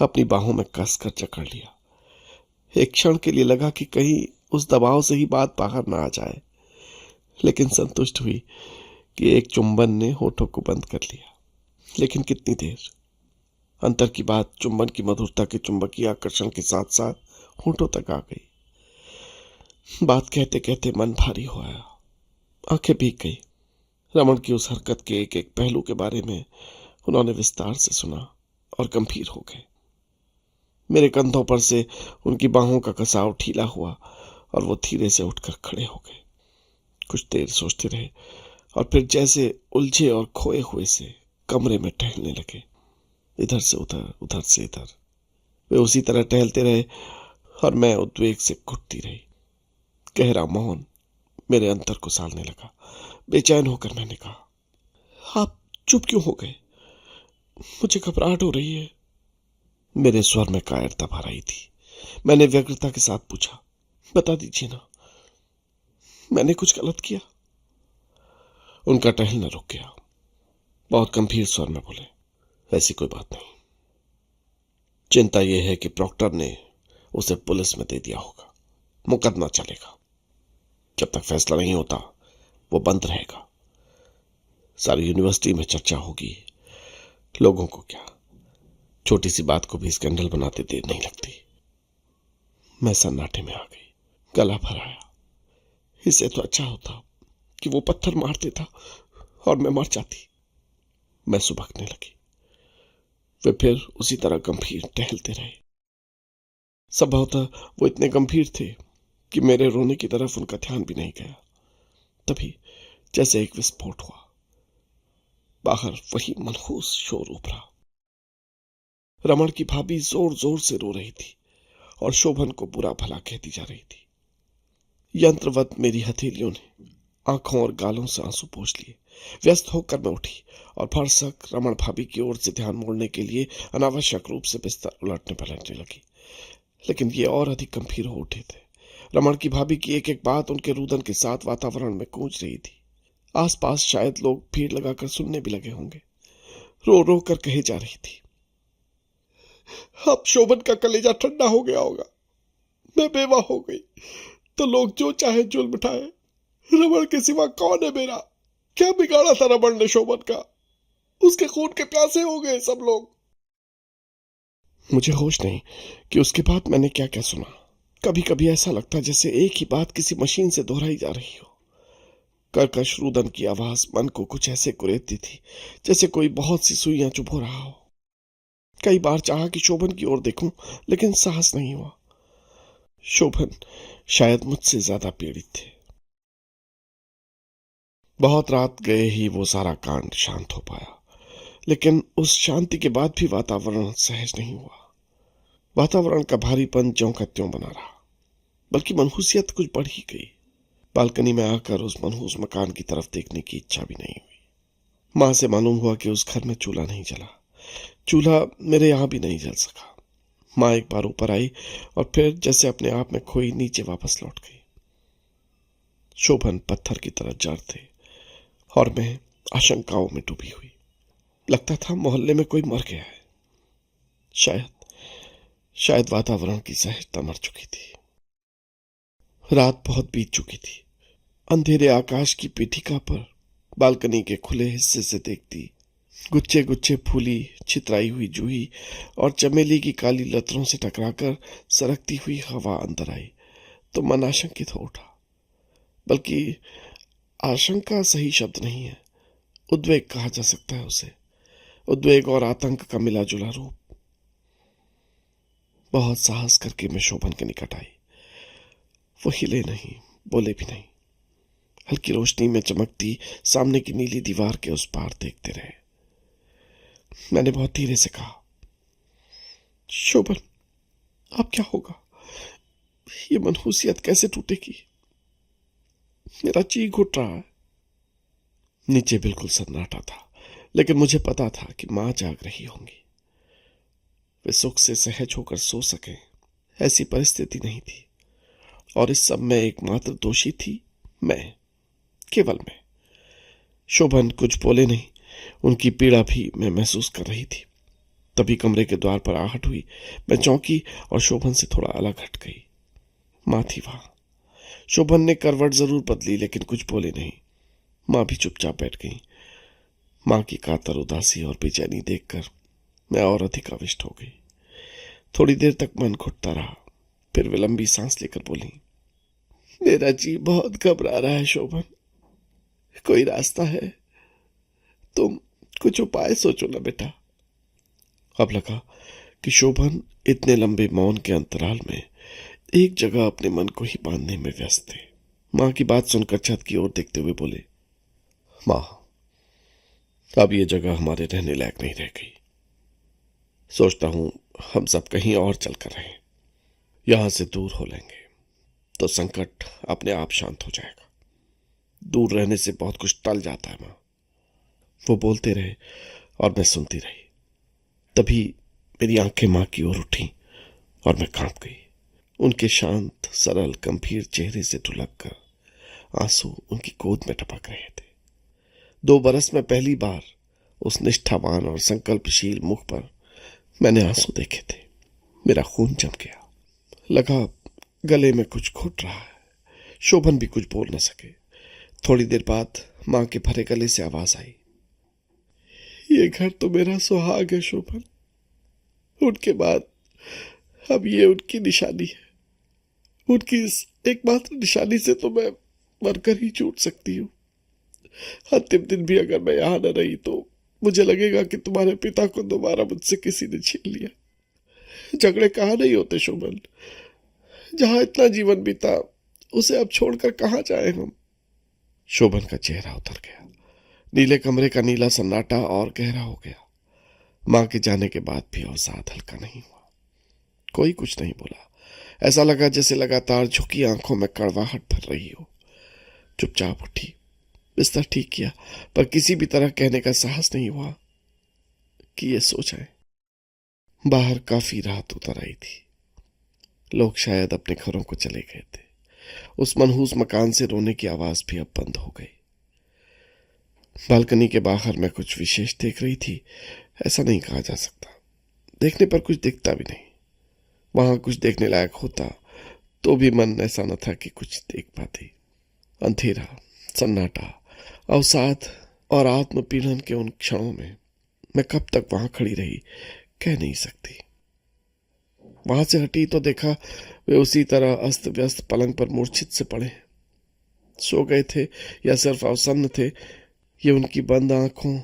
अपनी बाहों में कसकर जकड़ लिया। एक क्षण के लिए लगा कि कहीं उस दबाव से ही बात बाहर ना आ जाए, लेकिन संतुष्ट हुई कि एक चुंबन ने होठों को बंद कर लिया। लेकिन कितनी देर! अंतर की बात चुंबन की मधुरता के चुंबकीय आकर्षण के साथ साथ होठों तक आ गई। बात कहते कहते मन भारी हो आया, आंखें भीग गई। रमन की उस हरकत के एक एक पहलू के बारे में उन्होंने विस्तार से सुना और गंभीर हो गए। मेरे कंधों पर से उनकी बाहों का कसाव ढीला हुआ और वो धीरे से उठकर खड़े हो गए। कुछ देर सोचते रहे और फिर जैसे उलझे और खोए हुए से कमरे में टहलने लगे, इधर से उधर, उधर से इधर। वे उसी तरह टहलते रहे और मैं उद्वेग से घुटती रही। गहरा मौन मेरे अंतर को सालने लगा। बेचैन होकर मैंने कहा, आप चुप क्यों हो गए? मुझे घबराहट हो रही है। मेरे स्वर में कायरता भर आई थी। मैंने व्यग्रता के साथ पूछा, बता दीजिए ना, मैंने कुछ गलत किया? उनका टहलना रुक गया। बहुत गंभीर स्वर में बोले, ऐसी कोई बात नहीं। चिंता यह है कि प्रॉक्टर ने उसे पुलिस में दे दिया होगा, मुकदमा चलेगा। जब तक फैसला नहीं होता वो बंद रहेगा। सारी यूनिवर्सिटी में चर्चा होगी। लोगों को क्या, छोटी सी बात को भी स्कैंडल बनाते देर नहीं लगती। मैं सन्नाटे में आ गई, गला भराया। इससे तो अच्छा होता कि वो पत्थर मार देता और मैं मर जाती। मैं सुबकने लगी। वे फिर उसी तरह गंभीर टहलते रहे। संभवतः वो इतने गंभीर थे कि मेरे रोने की तरफ उनका ध्यान भी नहीं गया। तभी जैसे एक विस्फोट हुआ। बाहर वही मनहूस शोर उभरा। रमण की भाभी जोर जोर से रो रही थी और शोभन को बुरा भला कहती जा रही थी। यंत्रवत मेरी हथेलियों ने आंखों और गालों से आंसू पोंछ लिए। व्यस्त होकर मैं उठी और भरसक रमण भाभी की ओर से ध्यान मोड़ने के लिए अनावश्यक रूप से बिस्तर उलटने पलटने लगी। लेकिन ये और अधिक गंभीर हो उठे थे। रमण की भाभी की एक एक बात उनके रुदन के साथ वातावरण में गूंज रही थी। आसपास शायद लोग भीड़ लगाकर सुनने भी लगे होंगे। रो रो कर कहे जा रही थी, अब शोभन का कलेजा ठंडा हो गया होगा। मैं बेवा हो गई तो लोग जो चाहे जुल्म उठाए। रमण के सिवा कौन है मेरा? क्या बिगाड़ा था रमण ने शोभन का? उसके खून के प्यासे हो गए सब लोग। मुझे होश नहीं कि उसके बाद मैंने क्या क्या सुना। कभी कभी ऐसा लगता जैसे एक ही बात किसी मशीन से दोहराई जा रही हो। कर्कश रुदन की आवाज मन को कुछ ऐसे कुरेदती थी जैसे कोई बहुत सी सुइयां चुभो रहा हो। कई बार चाहा कि शोभन की ओर देखूं, लेकिन साहस नहीं हुआ। शोभन शायद मुझसे ज्यादा पीड़ित थे। बहुत रात गए ही वो सारा कांड शांत हो पाया, लेकिन उस शांति के बाद भी वातावरण सहज नहीं हुआ। वातावरण का भारीपन ज्यों का त्यों बना रहा, बल्कि मनहूसियत कुछ बढ़ ही गई। बालकनी में आकर उस मनहूस मकान की तरफ देखने की इच्छा भी नहीं हुई। मां से मालूम हुआ कि उस घर में चूल्हा नहीं जला। चूल्हा मेरे यहां भी नहीं जल सका। मां एक बार ऊपर आई और फिर जैसे अपने आप में खोई नीचे वापस लौट गई। शोभन पत्थर की तरह जड़ थे और मैं आशंकाओं में डूबी हुई। लगता था मोहल्ले में कोई मर गया है। शायद वातावरण की सहजता मर चुकी थी। रात बहुत बीत चुकी थी। अंधेरे आकाश की पीठिका पर बालकनी के खुले हिस्से से देखती गुच्छे गुच्छे फूली छितराई हुई जूही और चमेली की काली लतरों से टकराकर सरकती हुई हवा अंदर आई तो मन आशंकित हो उठा। बल्कि आशंका सही शब्द नहीं है, उद्वेग कहा जा सकता है उसे। उद्वेग और आतंक का मिला जुला रूप। बहुत साहस करके मैं शोभन के निकट आई। वो हिले नहीं, बोले भी नहीं। हल्की रोशनी में चमकती सामने की नीली दीवार के उस पार देखते रहे। मैंने बहुत धीरे से कहा, शोभन, अब क्या होगा? ये मनहूसियत कैसे टूटेगी? मेरा जी घुट रहा है। नीचे बिल्कुल सन्नाटा था, लेकिन मुझे पता था कि मां जाग रही होंगी। वे सुख से सहज होकर सो सके ऐसी परिस्थिति नहीं थी। और इस सब में एकमात्र दोषी थी मैं, केवल मैं। शोभन कुछ बोले नहीं। उनकी पीड़ा भी मैं महसूस कर रही थी। तभी कमरे के द्वार पर आहट हुई। मैं चौंकी और शोभन से थोड़ा अलग हट गई। मां थी वहां। शोभन ने करवट जरूर बदली, लेकिन कुछ बोले नहीं। मां भी चुपचाप बैठ गई। मां की कातर उदासी और बेचैनी देखकर मैं और अधिक आविष्ट हो गई। थोड़ी देर तक मन घुटता रहा। फिर वे लंबी सांस लेकर बोली, मेरा जी बहुत घबरा रहा है शोभन। कोई रास्ता है? तुम कुछ उपाय सोचो ना बेटा। अब लगा कि शोभन इतने लंबे मौन के अंतराल में एक जगह अपने मन को ही बांधने में व्यस्त थे। मां की बात सुनकर छत की ओर देखते हुए बोले, मां, अब ये जगह हमारे रहने लायक नहीं रह गई। सोचता हूं हम सब कहीं और चलकर रहें। यहां से दूर हो लेंगे तो संकट अपने आप शांत हो जाएगा। दूर रहने से बहुत कुछ टल जाता है मां। वो बोलते रहे और मैं सुनती रही। तभी मेरी आंखें मां की ओर उठी और मैं कांप गई। उनके शांत, सरल, गंभीर चेहरे से ढुलक कर आंसू उनकी गोद में टपक रहे थे। 2 बरस में पहली बार उस निष्ठावान और संकल्पशील मुख पर मैंने आंसू देखे थे। मेरा खून जम गया। लगा गले में कुछ घुट रहा है। शोभन भी कुछ बोल न सके। थोड़ी देर बाद मां के भरे गले से आवाज आई, ये घर तो मेरा सुहाग है शोभन। उनके बाद अब ये उनकी निशानी है। उनकी इस एकमात्र निशानी से तो मैं मरकर ही छूट सकती हूँ। अंतिम दिन भी अगर मैं यहां न रही तो मुझे लगेगा कि तुम्हारे पिता को दोबारा मुझसे किसी ने छीन लिया। झगड़े कहाँ नहीं होते शोभन। जहां इतना जीवन बीता उसे अब छोड़कर कहाँ जाए हम। शोभन का चेहरा उतर गया। नीले कमरे का नीला सन्नाटा और गहरा हो गया। मां के जाने के बाद भी अवसाद हल्का नहीं हुआ। कोई कुछ नहीं बोला। ऐसा लगा जैसे लगातार झुकी आंखों में कड़वाहट भर रही हो। चुपचाप उठी, बिस्तर ठीक किया, पर किसी भी तरह कहने का साहस नहीं हुआ कि ये सोचाएं। बाहर काफी रात उतर आई थी। लोग शायद अपने घरों को चले गए थे। उस मनहूस मकान से रोने की आवाज भी अब बंद हो गई। बालकनी के बाहर मैं कुछ विशेष देख रही थी, ऐसा नहीं कहा जा सकता। देखने पर कुछ दिखता भी नहीं। वहां कुछ देखने लायक होता तो भी मन ऐसा न था कि कुछ देख पाती। अंधेरा, सन्नाटा, अवसाद और आत्मपीड़न के उन क्षणों में मैं कब तक वहां खड़ी रही कह नहीं सकती। वहां से हटी तो देखा वे उसी तरह अस्त व्यस्त पलंग पर मूर्छित से पड़े। सो गए थे या सिर्फ अवसन्न थे, ये उनकी बंद आंखों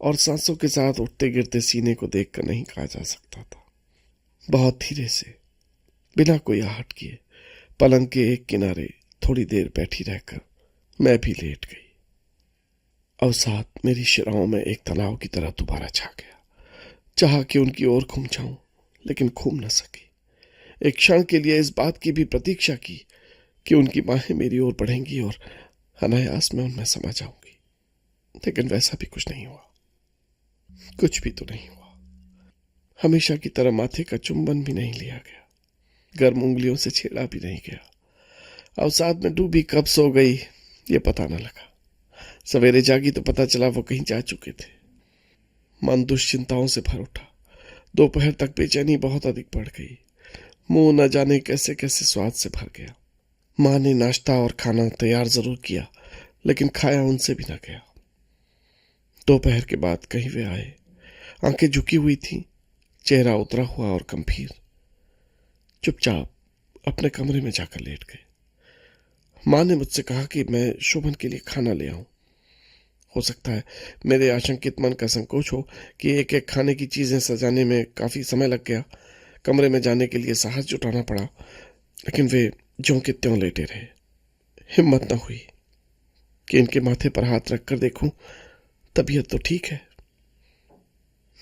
और सांसों के साथ उठते गिरते सीने को देखकर नहीं कहा जा सकता था। बहुत धीरे से, बिना कोई आहट किए, पलंग के एक किनारे थोड़ी देर बैठी रहकर मैं भी लेट गई। अवसाद मेरी शिराओं में एक तनाव की तरह दोबारा छा गया। चाहा कि उनकी ओर घूम जाऊं, लेकिन घूम न सकी। एक क्षण के लिए इस बात की भी प्रतीक्षा की कि उनकी बाहें मेरी ओर बढ़ेंगी और अनायास में उनमें समा जाऊंगी, लेकिन वैसा भी कुछ नहीं हुआ। कुछ भी तो नहीं हुआ। हमेशा की तरह माथे का चुंबन भी नहीं लिया गया, गर्म उंगलियों से छेड़ा भी नहीं गया। अवसाद में डूबी कब सो गई ये पता न लगा। सवेरे जागी तो पता चला वो कहीं जा चुके थे। मन दुश्चिंताओं से भर उठा। दोपहर तक बेचैनी बहुत अधिक बढ़ गई। मुंह न जाने कैसे कैसे स्वाद से भर गया। मां ने नाश्ता और खाना तैयार जरूर किया, लेकिन खाया उनसे भी न गया। दोपहर के बाद कहीं वे आए। आंखें झुकी हुई थीं, चेहरा उतरा हुआ और गंभीर। चुपचाप अपने कमरे में जाकर लेट गए। मां ने मुझसे कहा कि मैं शोभन के लिए खाना ले आऊं। हो सकता है मेरे आशंकित मन का संकोच हो कि एक एक खाने की चीजें सजाने में काफी समय लग गया। कमरे में जाने के लिए साहस जुटाना पड़ा, लेकिन वे ज्यों के त्यों लेटे रहे। हिम्मत न हुई कि इनके माथे पर हाथ रखकर देखूं तबीयत तो ठीक है।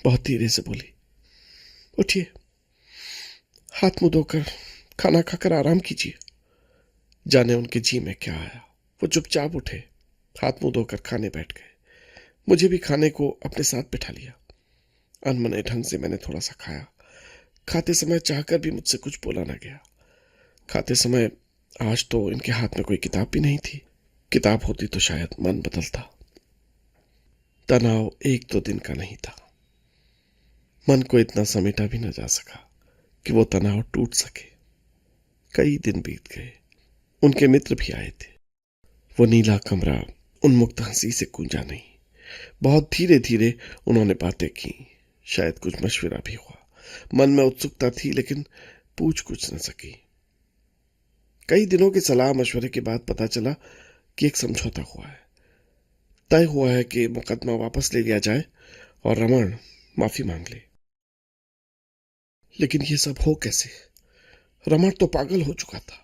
बहुत धीरे से बोली, उठिए, हाथ मुंह धोकर खाना खाकर आराम कीजिए। जाने उनके जी में क्या आया। वो चुपचाप उठे, हाथ मुंह धोकर खाने बैठ गए। मुझे भी खाने को अपने साथ बिठा लिया। अनमने ढंग से मैंने थोड़ा सा खाया। खाते समय चाहकर भी मुझसे कुछ बोला न गया। खाते समय आज तो इनके हाथ में कोई किताब भी नहीं थी। किताब होती तो शायद मन बदलता। तनाव एक दो दिन का नहीं था। मन को इतना समेटा भी न जा सका कि वो तनाव टूट सके। कई दिन बीत गए। उनके मित्र भी आए थे। वो नीला कमरा उन्मुक्त हंसी से गूंजा नहीं। बहुत धीरे धीरे उन्होंने बातें की। शायद कुछ मशवरा भी हुआ। मन में उत्सुकता थी, लेकिन पूछ कुछ न सकी। कई दिनों के सलाह मशवरे के बाद पता चला कि एक समझौता हुआ है। तय हुआ है कि मुकदमा वापस ले लिया जाए और रमन माफी मांग ले। लेकिन ये सब हो कैसे? रमन तो पागल हो चुका था।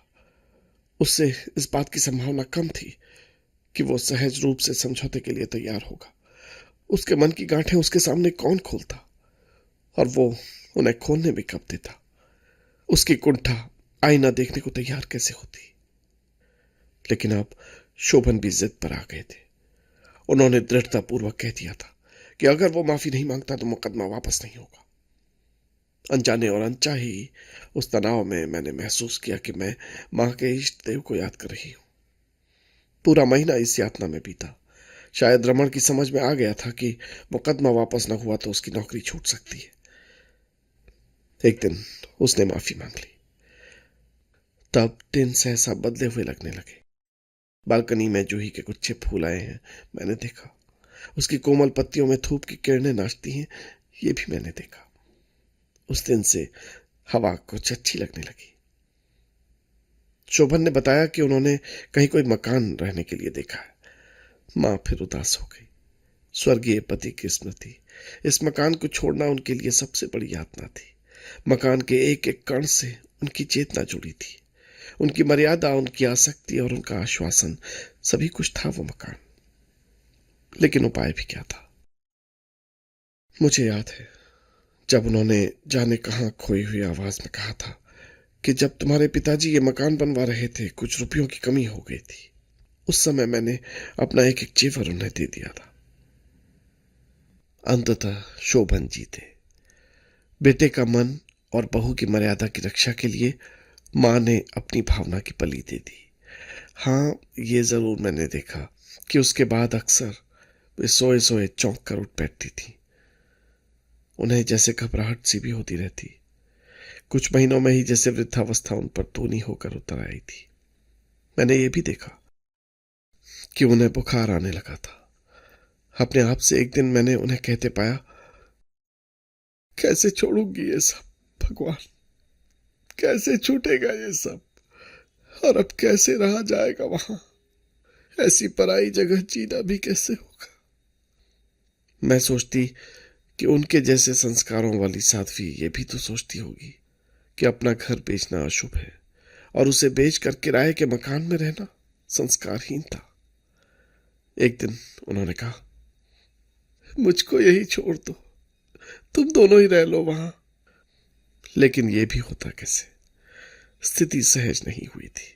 उससे इस बात की संभावना कम थी कि वो सहज रूप से समझौते के लिए तैयार होगा। उसके मन की गांठें उसके सामने कौन खोलता, और वो उन्हें खोलने में कब देता? उसकी कुंठा आईना देखने को तैयार कैसे होती? लेकिन अब शोभन भी जिद पर आ गए थे। उन्होंने दृढ़तापूर्वक कह दिया था कि अगर वो माफी नहीं मांगता तो मुकदमा वापस नहीं होगा। अनजाने और अनचाहे ही उस तनाव में मैंने महसूस किया कि मैं मां के इष्ट देव को याद कर रही हूं। पूरा महीना इस यातना में बीता। शायद रमन की समझ में आ गया था कि मुकदमा वापस न हुआ तो उसकी नौकरी छूट सकती है। एक दिन उसने माफी मांग ली। तब दिन सहसा बदले हुए लगने लगे। बालकनी में जूही के गुच्छे फूल आए हैं, मैंने देखा। उसकी कोमल पत्तियों में धूप की किरणें नाचती हैं, ये भी मैंने देखा। उस दिन से हवा कुछ अच्छी लगने लगी। शोभन ने बताया कि उन्होंने कहीं कोई मकान रहने के लिए देखा है। मां फिर उदास हो गई। स्वर्गीय पति की स्मृति, इस मकान को छोड़ना उनके लिए सबसे बड़ी यातना थी। मकान के एक एक कण से उनकी चेतना जुड़ी थी। उनकी मर्यादा, उनकी आसक्ति और उनका आश्वासन, सभी कुछ था वो मकान। लेकिन उपाय भी क्या था? मुझे याद है जब उन्होंने जाने कहां खोई हुई आवाज में कहा था कि जब तुम्हारे पिताजी ये मकान बनवा रहे थे, कुछ रुपयों की कमी हो गई थी। उस समय मैंने अपना एक एक जेवर उन्हें दे दिया था। अंततः शोभन जीते। बेटे का मन और बहू की मर्यादा की रक्षा के लिए मां ने अपनी भावना की बलि दे दी। हाँ, ये जरूर मैंने देखा कि उसके बाद अक्सर वे सोए सोए चौंक कर उठ बैठती थी। उन्हें जैसे घबराहट सी भी होती रहती। कुछ महीनों में ही जैसे वृद्धावस्था उन पर दूनी होकर उतर आई थी। मैंने ये भी देखा कि उन्हें बुखार आने लगा था। अपने आप से एक दिन मैंने उन्हें कहते पाया, कैसे छोड़ूंगी ये सब भगवान, कैसे छूटेगा ये सब, और अब कैसे रहा जाएगा वहां, ऐसी पराई जगह जीना भी कैसे होगा। मैं सोचती कि उनके जैसे संस्कारों वाली साध्वी ये भी तो सोचती होगी कि अपना घर बेचना अशुभ है और उसे बेचकर किराए के मकान में रहना संस्कारहीन था। एक दिन उन्होंने कहा, मुझको यही छोड़ दो, तुम दोनों ही रह लो वहां। लेकिन यह भी होता कैसे? स्थिति सहज नहीं हुई थी।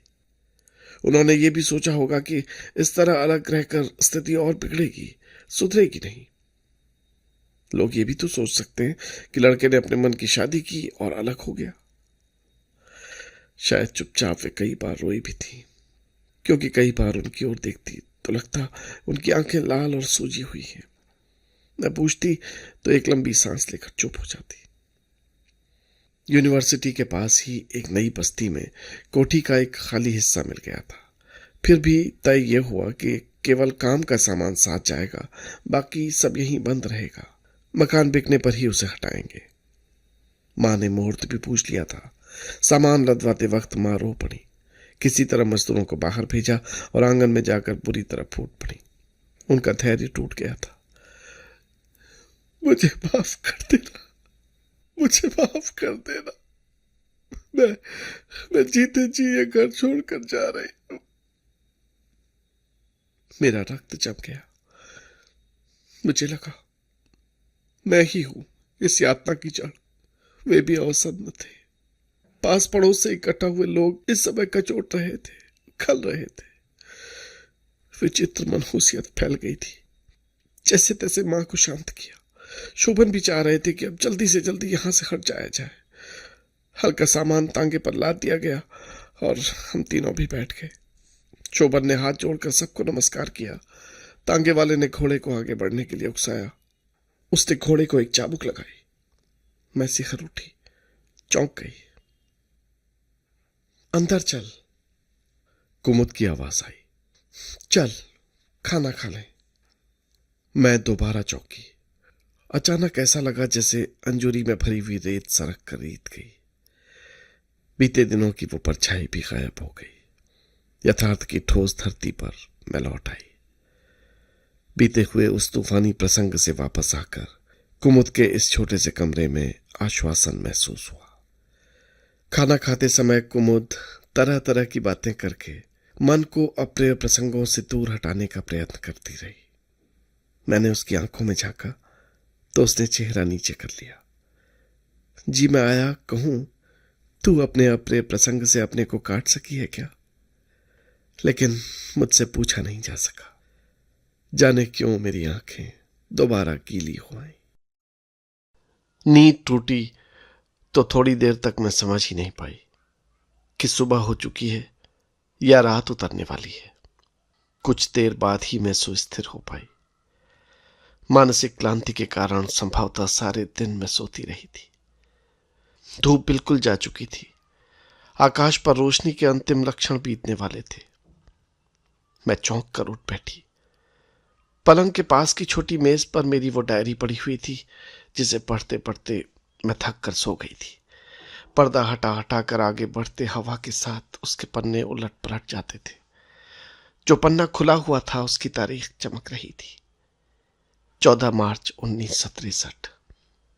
उन्होंने ये भी सोचा होगा कि इस तरह अलग रहकर स्थिति और बिगड़ेगी, सुधरेगी नहीं। लोग ये भी तो सोच सकते हैं कि लड़के ने अपने मन की शादी की और अलग हो गया। शायद चुपचाप वे कई बार रोई भी थी, क्योंकि कई बार उनकी ओर देखती तो लगता उनकी आंखें लाल और सूजी हुई हैं। मैं पूछती तो एक लंबी सांस लेकर चुप हो जाती। यूनिवर्सिटी के पास ही एक नई बस्ती में कोठी का एक खाली हिस्सा मिल गया था। फिर भी तय यह हुआ कि केवल काम का सामान साथ जाएगा, बाकी सब यहीं बंद रहेगा। मकान बिकने पर ही उसे हटाएंगे। मां ने मुहूर्त भी पूछ लिया था। सामान लदवाते वक्त मां रो पड़ी। किसी तरह मजदूरों को बाहर भेजा और आंगन में जाकर बुरी तरह फूट पड़ी। उनका धैर्य टूट गया था। मुझे माफ कर देना, मुझे माफ कर देना। मैं जीते जी ये घर छोड़कर जा रही हूं। मेरा रक्त जम गया। मुझे लगा मैं ही हूं इस यातना की जड़। वे भी अवसन्न थे। पास पड़ोस से इकट्ठा हुए लोग इस समय कचोट रहे थे, खल रहे थे। विचित्र मनहूसियत फैल गई थी। जैसे तैसे मां को शांत किया। शोभन भी चाह रहे थे कि अब जल्दी से जल्दी यहां से हट जाया जाए। हल्का सामान तांगे पर लाद दिया गया और हम तीनों भी बैठ गए। शोभन ने हाथ जोड़कर सबको नमस्कार किया। तांगे वाले ने घोड़े को आगे बढ़ने के लिए उकसाया। उसने घोड़े को एक चाबुक लगाई। मैं सिहर उठी, चौंक गई। अंदर चल, कुमुद की आवाज आई। चल, खाना खा ले। मैं दोबारा चौंकी। अचानक ऐसा लगा जैसे अंजूरी में भरी हुई रेत सरक कर रीत गई। बीते दिनों की वो परछाई भी गायब हो गई। यथार्थ की ठोस धरती पर मैं लौट आई। बीते हुए उस तूफानी प्रसंग से वापस आकर कुमुद के इस छोटे से कमरे में आश्वासन महसूस हुआ। खाना खाते समय कुमुद तरह तरह की बातें करके मन को अप्रिय प्रसंगों से दूर हटाने का प्रयत्न करती रही। मैंने उसकी आंखों में झांका तो उसने चेहरा नीचे कर लिया। जी मैं आया कहूं, तू अपने अप्रिय प्रसंग से अपने को काट सकी है क्या? लेकिन मुझसे पूछा नहीं जा सका। जाने क्यों मेरी आंखें दोबारा गीली हो आई। नींद टूटी तो थोड़ी देर तक मैं समझ ही नहीं पाई कि सुबह हो चुकी है या रात उतरने वाली है। कुछ देर बाद ही मैं सुस्थिर हो पाई। मानसिक क्लांति के कारण संभवतः सारे दिन मैं सोती रही थी। धूप बिल्कुल जा चुकी थी। आकाश पर रोशनी के अंतिम लक्षण बीतने वाले थे। मैं चौंक कर उठ बैठी। पलंग के पास की छोटी मेज पर मेरी वो डायरी पड़ी हुई थी जिसे पढ़ते पढ़ते मैं थक कर सो गई थी। पर्दा हटा हटा कर आगे बढ़ते हवा के साथ उसके पन्ने उलट पलट जाते थे। जो पन्ना खुला हुआ था उसकी तारीख चमक रही थी, 14 मार्च 1963।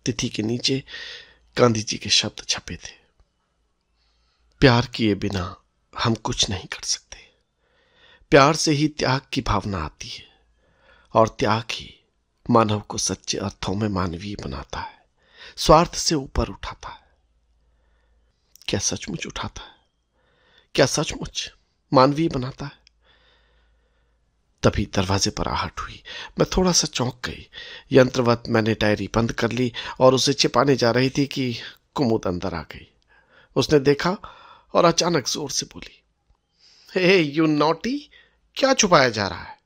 तिथि के नीचे गांधी जी के शब्द छपे थे, प्यार किए बिना हम कुछ नहीं कर सकते। प्यार से ही त्याग की भावना आती है और त्याग ही मानव को सच्चे अर्थों में मानवीय बनाता है, स्वार्थ से ऊपर उठाता है। क्या सचमुच उठाता है? क्या सचमुच मानवीय बनाता है? तभी दरवाजे पर आहट हुई। मैं थोड़ा सा चौंक गई। यंत्रवत मैंने डायरी बंद कर ली और उसे छिपाने जा रही थी कि कुमुद अंदर आ गई। उसने देखा और अचानक जोर से बोली, हे यू नॉटी, क्या छुपाया जा रहा है?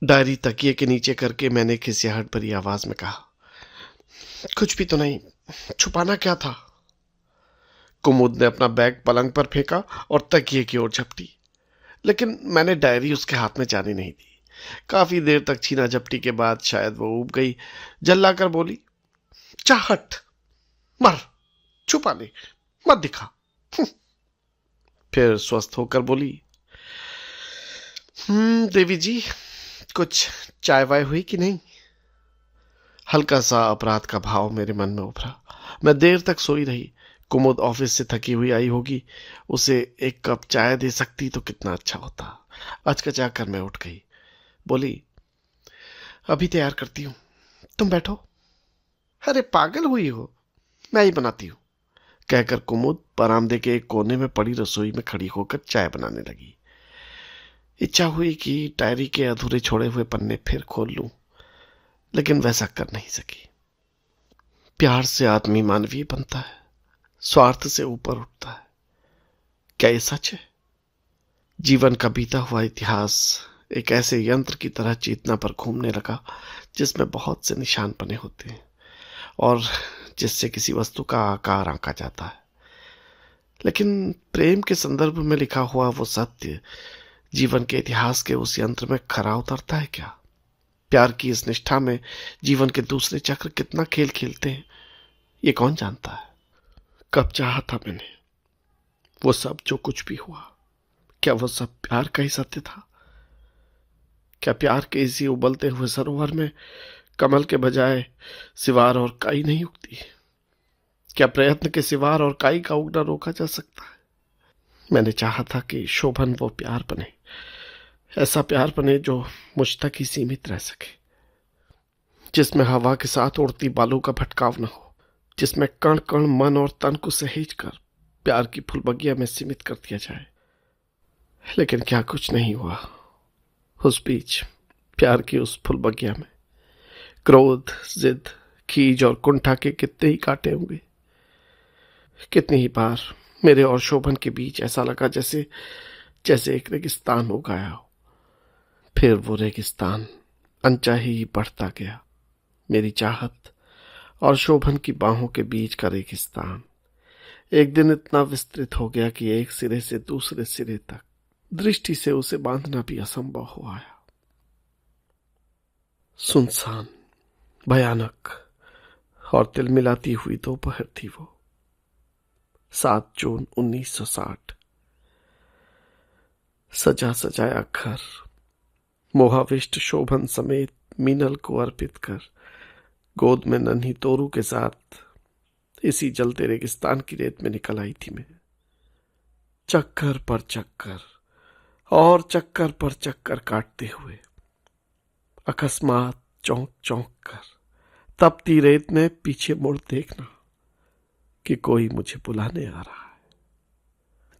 डायरी तकिए के नीचे करके मैंने खिसियाहट भरी आवाज में कहा, कुछ भी तो नहीं, छुपाना क्या था? कुमुद ने अपना बैग पलंग पर फेंका और तकिए की ओर झपटी, लेकिन मैंने डायरी उसके हाथ में जाने नहीं दी। काफी देर तक छीना झपटी के बाद शायद वो ऊब गई, जल्लाकर बोली, चाहट, मर, छुपा ले, मत दिखा। फिर स्वस्थ होकर बोली, देवी जी, कुछ चाय वाय हुई कि नहीं? हल्का सा अपराध का भाव मेरे मन में उभरा। मैं देर तक सोई रही। कुमुद ऑफिस से थकी हुई आई होगी, उसे एक कप चाय दे सकती तो कितना अच्छा होता। अचकचा कर मैं उठ गई, बोली, अभी तैयार करती हूं, तुम बैठो। अरे पागल हुई हो, मैं ही बनाती हूं, कहकर कुमुद बरामदे के एक कोने में पड़ी रसोई में खड़ी होकर चाय बनाने लगी। इच्छा हुई कि डायरी के अधूरे छोड़े हुए पन्ने फिर खोल लूं, लेकिन वैसा कर नहीं सकी। प्यार से आदमी मानवीय बनता है, स्वार्थ से ऊपर उठता है। क्या ये सच है? जीवन का बीता हुआ इतिहास एक ऐसे यंत्र की तरह चेतना पर घूमने लगा जिसमें बहुत से निशान बने होते हैं और जिससे किसी वस्तु का आकार आंका जाता है। लेकिन प्रेम के संदर्भ में लिखा हुआ वो सत्य जीवन के इतिहास के उस यंत्र में खरा उतरता है क्या? प्यार की इस निष्ठा में जीवन के दूसरे चक्र कितना खेल खेलते हैं, ये कौन जानता है? कब चाहा था मैंने वो सब जो कुछ भी हुआ, क्या वो सब प्यार का ही सत्य था? क्या प्यार के इसी उबलते हुए सरोवर में कमल के बजाय सिवार और काई नहीं उगती? क्या प्रयत्न के सिवार और काई का उगना रोका जा सकता है? मैंने चाहा था कि शोभन वो प्यार बने, ऐसा प्यार बने जो मुझ तक ही सीमित रह सके, जिसमें हवा के साथ उड़ती बालों का भटकाव न हो, जिसमें कण कण मन और तन को सहेज कर प्यार की फुलबगिया में सीमित कर दिया जाए। लेकिन क्या कुछ नहीं हुआ। उस बीच प्यार की उस फुलबगिया में क्रोध, जिद, खीज और कुंठा के कितने ही कांटे होंगे। कितनी ही बार मेरे और शोभन के बीच ऐसा लगा जैसे जैसे एक रेगिस्तान हो गया हो। फिर वो रेगिस्तान अनचाही ही बढ़ता गया। मेरी चाहत और शोभन की बाहों के बीच का रेगिस्तान एक दिन इतना विस्तृत हो गया कि एक सिरे से दूसरे सिरे तक दृष्टि से उसे बांधना भी असंभव हो आया। सुनसान, भयानक और तिलमिलाती हुई दोपहर थी वो। 7 जून 1960। सजा सजाया घर मोहाविष्ट शोभन समेत मीनल को अर्पित कर गोद में नन्ही तोरू के साथ इसी जलते रेगिस्तान की रेत में निकल आई थी मैं। चक्कर पर चक्कर और चक्कर पर चक्कर काटते हुए अकस्मात चौंक चौंक कर तपती रेत में पीछे मुड़ देखना कि कोई मुझे बुलाने आ रहा है।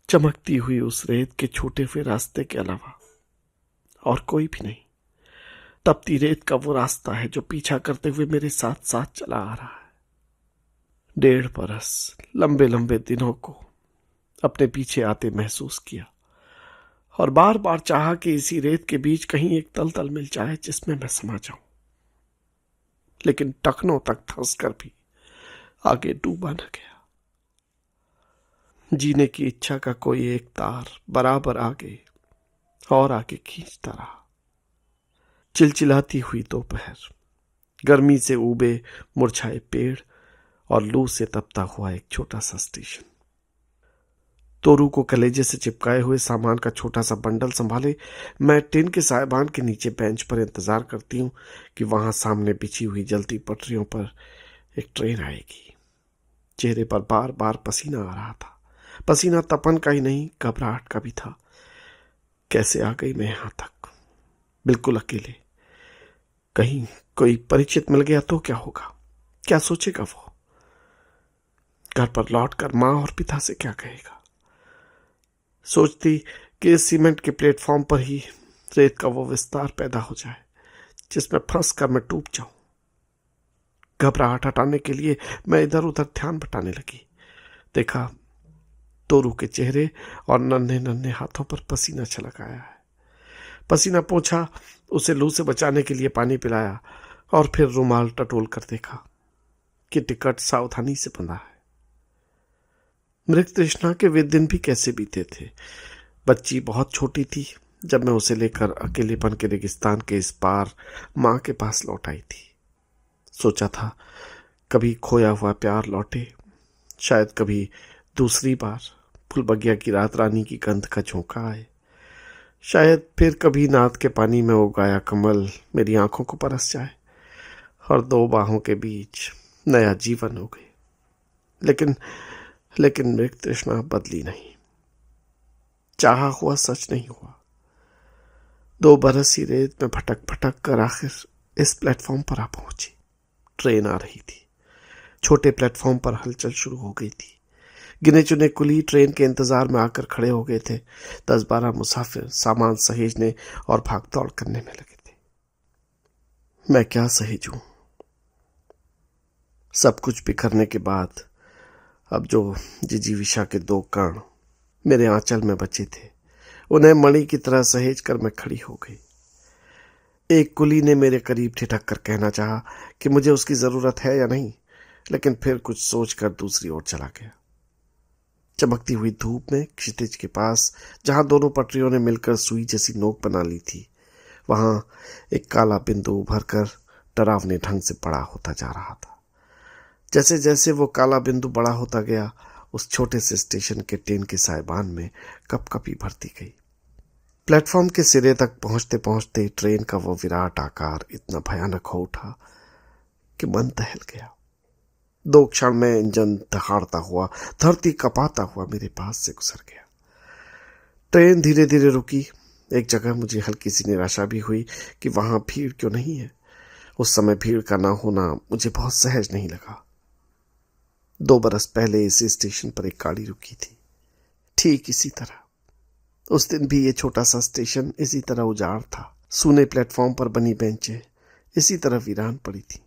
चमकती हुई उस रेत के छूटे हुए रास्ते के अलावा और कोई भी नहीं। तपती रेत का वो रास्ता है जो पीछा करते हुए मेरे साथ साथ चला आ रहा है। 1.5 बरस लंबे लंबे दिनों को अपने पीछे आते महसूस किया और बार बार चाहा कि इसी रेत के बीच कहीं एक तलतल मिल जाए जिसमें मैं समा जाऊं, लेकिन टखनों तक धंस कर भी आगे डूबा न गया। जीने की इच्छा का कोई एक तार बराबर आगे और आगे खींचता रहा। चिलचिलाती हुई दोपहर, गर्मी से उबे मुरझाए पेड़ और लू से तपता हुआ एक छोटा सा स्टेशन। तोरू को कलेजे से चिपकाए हुए सामान का छोटा सा बंडल संभाले मैं टिन के साइबान के नीचे बेंच पर इंतजार करती हूँ कि वहां सामने बिछी हुई जलती पटरियों पर एक ट्रेन आएगी। चेहरे पर बार बार पसीना आ रहा था। पसीना तपन का ही नहीं, घबराहट का भी था। कैसे आ गई मैं यहां तक, बिल्कुल अकेले? कहीं कोई परिचित मिल गया तो क्या होगा? क्या सोचेगा वो? घर पर लौटकर माँ और पिता से क्या कहेगा? सोचती कि इस सीमेंट के प्लेटफॉर्म पर ही रेत का वो विस्तार पैदा हो जाए जिसमें फंस कर मैं डूब जाऊं। घबराहट हटाने के लिए मैं इधर उधर ध्यान बटाने लगी। देखा, तोरू के चेहरे और नन्हे नन्हे हाथों पर पसीना छलक आया है। पसीना पोंछा, उसे लू से बचाने के लिए पानी पिलाया और फिर रुमाल टटोल कर देखा कि टिकट सावधानी से बंधा है। मृग तृष्णा के वे दिन भी कैसे बीते थे। बच्ची बहुत छोटी थी जब मैं उसे लेकर अकेलेपन के रेगिस्तान के इस पार मां के पास लौट आई थी। सोचा था कभी खोया हुआ प्यार लौटे, शायद कभी दूसरी बार फुलबगिया की रात रानी की गंध का झोंका आए, शायद फिर कभी नाद के पानी में उगाया कमल मेरी आंखों को परस जाए और दो बाहों के बीच नया जीवन हो गए। लेकिन मृग तृष्णा बदली नहीं। चाहा हुआ सच नहीं हुआ। 2 बरस ही रेत में भटक भटक कर आखिर इस प्लेटफॉर्म पर आ पहुंची। ट्रेन आ रही थी। छोटे प्लेटफॉर्म पर हलचल शुरू हो गई थी। गिने चुने कुली ट्रेन के इंतजार में आकर खड़े हो गए थे। 10-12 मुसाफिर सामान सहेजने और भागदौड़ करने में लगे थे। मैं क्या सहेजूं? सब कुछ बिखरने के बाद अब जो जिजीविषा के 2 कण मेरे आंचल में बचे थे, उन्हें मणि की तरह सहेज कर मैं खड़ी हो गई। एक कुली ने मेरे करीब ठिठक कर कहना चाहा कि मुझे उसकी जरूरत है या नहीं, लेकिन फिर कुछ सोचकर दूसरी ओर चला गया। चमकती हुई धूप में क्षितिज के पास, जहां दोनों पटरियों ने मिलकर सुई जैसी नोक बना ली थी, वहां एक काला बिंदु उभर कर डरावने ढंग से बड़ा होता जा रहा था। जैसे जैसे वो काला बिंदु बड़ा होता गया, उस छोटे से स्टेशन के टिन के साइबान में कपकपी भरती गई। प्लेटफॉर्म के सिरे तक पहुंचते पहुंचते ट्रेन का वो विराट आकार इतना भयानक हो उठा कि मन दहल गया। 2 क्षण में इंजन दहाड़ता हुआ, धरती कपाता हुआ मेरे पास से गुजर गया। ट्रेन धीरे धीरे रुकी। एक जगह मुझे हल्की सी निराशा भी हुई कि वहां भीड़ क्यों नहीं है। उस समय भीड़ का ना होना मुझे बहुत सहज नहीं लगा। 2 बरस पहले इसी स्टेशन पर एक गाड़ी रुकी थी, ठीक इसी तरह। उस दिन भी ये छोटा सा स्टेशन इसी तरह उजाड़ था। सूने प्लेटफॉर्म पर बनी बेंचें इसी तरह वीरान पड़ी थी।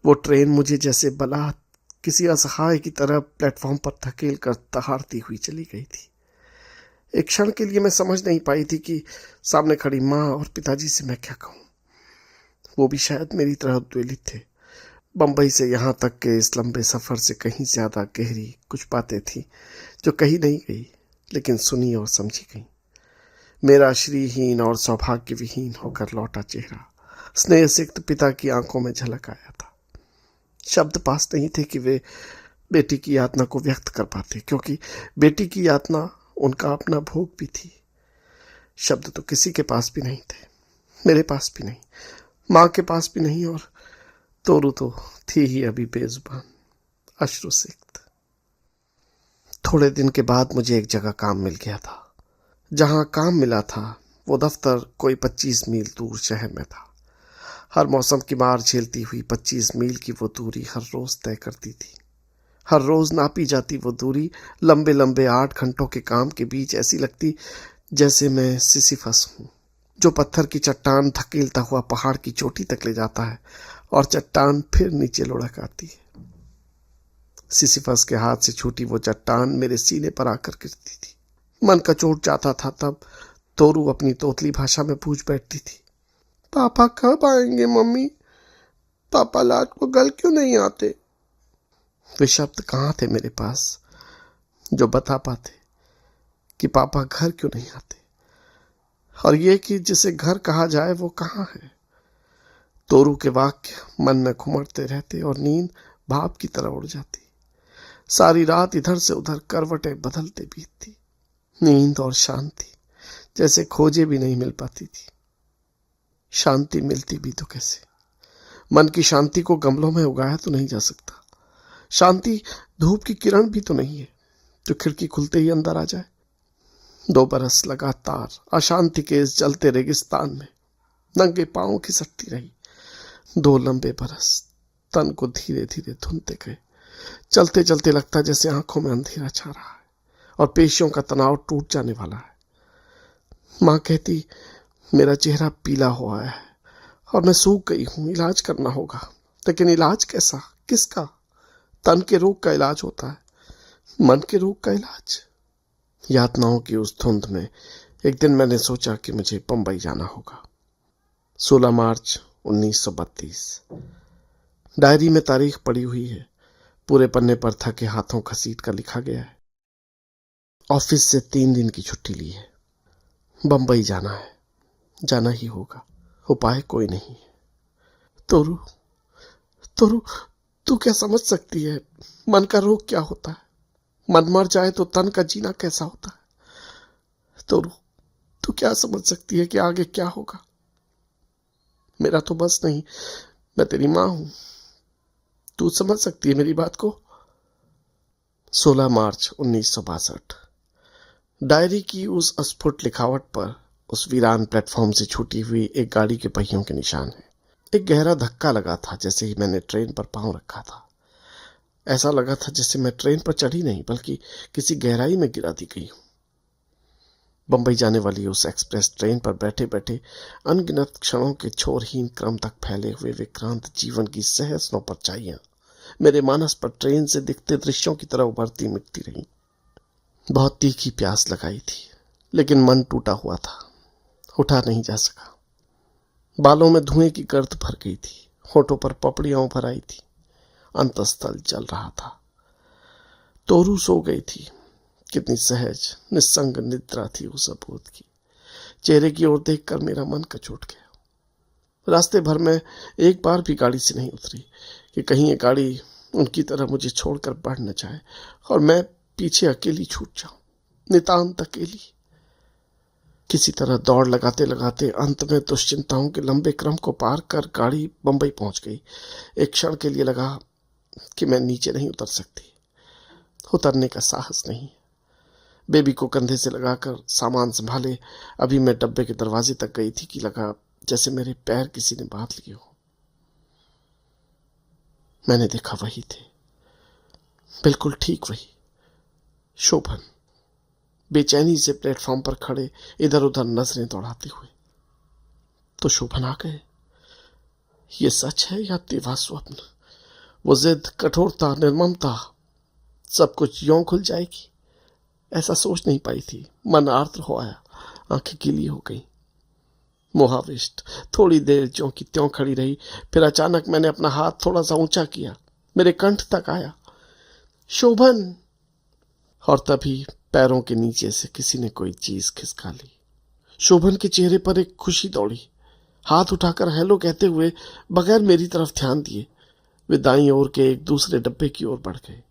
वो ट्रेन मुझे जैसे बलात् किसी असहाय की तरह प्लेटफॉर्म पर धकेल कर दहाड़ती हुई चली गई थी। एक क्षण के लिए मैं समझ नहीं पाई थी कि सामने खड़ी माँ और पिताजी से मैं क्या कहूँ। वो भी शायद मेरी तरह उद्वेलित थे। बंबई से यहाँ तक के इस लंबे सफर से कहीं ज्यादा गहरी कुछ बातें थी जो कही नहीं गई, लेकिन सुनी और समझी गई। मेरा श्रीहीन और सौभाग्य विहीन होकर लौटा चेहरा स्नेह सिक्त पिता की आंखों में झलक आया था। शब्द पास नहीं थे कि वे बेटी की यातना को व्यक्त कर पाते, क्योंकि बेटी की यातना उनका अपना भोग भी थी। शब्द तो किसी के पास भी नहीं थे, मेरे पास भी नहीं, माँ के पास भी नहीं, और तोरू तो थी ही अभी बेजुबान, अश्रु सिक्त। थोड़े दिन के बाद मुझे एक जगह काम मिल गया था। जहां काम मिला था वो दफ्तर कोई 25 मील दूर शहर में था। हर मौसम की मार झेलती हुई 25 मील की वो दूरी हर रोज तय करती थी। हर रोज नापी जाती वो दूरी लंबे लंबे 8 घंटों के काम के बीच ऐसी लगती जैसे मैं सिसिफस हूँ, जो पत्थर की चट्टान धकेलता हुआ पहाड़ की चोटी तक ले जाता है और चट्टान फिर नीचे लुढ़क आती है। सिसिफस के हाथ से छूटी वो चट्टान मेरे सीने पर आकर गिरती थी। मन का चोट जाता था तब तोरू अपनी तोतली भाषा में पूछ बैठती थी, पापा कब आएंगे मम्मी? पापा रात को घर क्यों नहीं आते? वे शब्द कहाँ थे मेरे पास जो बता पाते कि पापा घर क्यों नहीं आते। और ये कि जिसे घर कहा जाए वो कहाँ है। तोरू के वाक्य मन में घुमड़ते रहते और नींद भाप की तरह उड़ जाती। सारी रात इधर से उधर करवटें बदलते बीतती। नींद और शांति जैसे खोजे भी नहीं मिल पाती थी। शांति मिलती भी तो कैसे। मन की शांति को गमलों में उगाया तो नहीं जा सकता। शांति धूप की किरण भी तो नहीं है जो खिड़की खुलते ही अंदर आ जाए। 2 बरस लगातार अशांति के इस जलते रेगिस्तान में नंगे पांव खिसकती रही। 2 लंबे बरस तन को धीरे धीरे धुनते गए। चलते चलते लगता जैसे आंखों में अंधेरा छा रहा है और पेशियों का तनाव टूट जाने वाला है। माँ कहती मेरा चेहरा पीला हुआ है और मैं सूख गई हूं, इलाज करना होगा। लेकिन इलाज कैसा, किसका? तन के रोग का इलाज होता है, मन के रोग का इलाज। यातनाओं की उस धुंध में एक दिन मैंने सोचा कि मुझे बंबई जाना होगा। 16 मार्च 1932। डायरी में तारीख पड़ी हुई है। पूरे पन्ने पर थके हाथों घसीट कर लिखा गया है। ऑफिस से 3 दिन की छुट्टी ली है। बंबई जाना है, जाना ही होगा, उपाय कोई नहीं है। तोरू, तोरू, तू क्या समझ सकती है मन का रोग क्या होता है? मन मर जाए तो तन का जीना कैसा होता है? तोरू, तू क्या समझ सकती है कि आगे क्या होगा? मेरा तो बस नहीं, मैं तेरी माँ हूं, तू समझ सकती है मेरी बात को। 16 मार्च 1962। डायरी की उस अस्फुट लिखावट पर उस वीरान प्लेटफॉर्म से छूटी हुई एक गाड़ी के पहियों के निशान है। एक गहरा धक्का लगा था जैसे ही मैंने ट्रेन पर पांव रखा था। ऐसा लगा था जैसे मैं ट्रेन पर चढ़ी नहीं बल्कि किसी गहराई में गिरा दी गई हूं। बंबई जाने वाली उस एक्सप्रेस ट्रेन पर बैठे बैठे अनगिनत क्षणों के छोरहीन क्रम तक फैले हुए विक्रांत जीवन की सहज नौपरछाइयां मेरे मानस पर ट्रेन से दिखते दृश्यों की तरह उभरती मिटती रहीं। बहुत तीखी प्यास लगाई थी लेकिन मन टूटा हुआ था, उठा नहीं जा सका। बालों में धुएं की गर्द भर गई थी, होठों पर पपड़ियां उभर आई थी, अंतस्थल जल रहा था। तोरू सो गई थी। कितनी सहज निस्संग निद्रा थी उस अबोध की। चेहरे की ओर देखकर मेरा मन कचोट गया। रास्ते भर में एक बार भी गाड़ी से नहीं उतरी कि कहीं ये गाड़ी उनकी तरह मुझे छोड़कर बढ़ न जाए और मैं पीछे अकेली छूट जाऊं, नितांत अकेली। किसी तरह दौड़ लगाते लगाते अंत में दुश्चिंताओं के लंबे क्रम को पार कर गाड़ी बंबई पहुंच गई। एक क्षण के लिए लगा कि मैं नीचे नहीं उतर सकती, उतरने का साहस नहीं। बेबी को कंधे से लगाकर सामान संभाले अभी मैं डब्बे के दरवाजे तक गई थी कि लगा जैसे मेरे पैर किसी ने बांध लिए हो। मैंने देखा वही थे, बिल्कुल ठीक वही, शोभन, बेचैनी से प्लेटफॉर्म पर खड़े इधर उधर नजरें दौड़ाते हुए। तो शोभन आ गए। ये सच है या तेवा स्वप्न? वो जिद, कठोरता, निर्ममता, सब कुछ यों खुल जाएगी ऐसा सोच नहीं पाई थी। मन आर्द्र हो आया, आंखें गीली हो गई। मोहाविष्ट थोड़ी देर ज्यों की त्यों खड़ी रही, फिर अचानक मैंने अपना हाथ थोड़ा सा ऊंचा किया, मेरे कंठ तक आया, शोभन। और तभी पैरों के नीचे से किसी ने कोई चीज खिसका ली। शोभन के चेहरे पर एक खुशी दौड़ी। हाथ उठाकर हेलो कहते हुए बगैर मेरी तरफ ध्यान दिए वे दाईं ओर के एक दूसरे डब्बे की ओर बढ़ गए।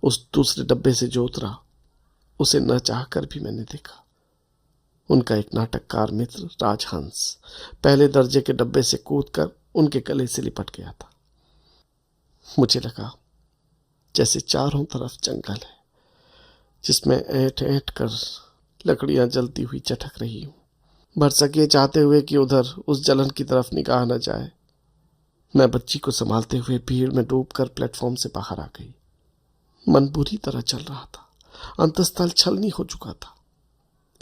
उस दूसरे डब्बे से जो उतरा उसे न चाहकर भी मैंने देखा। उनका एक नाटककार मित्र राजहंस पहले दर्जे के डब्बे से कूदकर उनके गले से लिपट गया था। मुझे लगा जैसे चारों तरफ जंगल है जिसमें ऐंठ ऐंठ कर लकड़ियां जलती हुई चटक रही हूं, भरसकिए चाहते हुए कि उधर उस जलन की तरफ निगाह न जाए। मैं बच्ची को संभालते हुए भीड़ में डूबकर प्लेटफॉर्म से बाहर आ गई। मन बुरी तरह चल रहा था, अंतस्थल छलनी हो चुका था,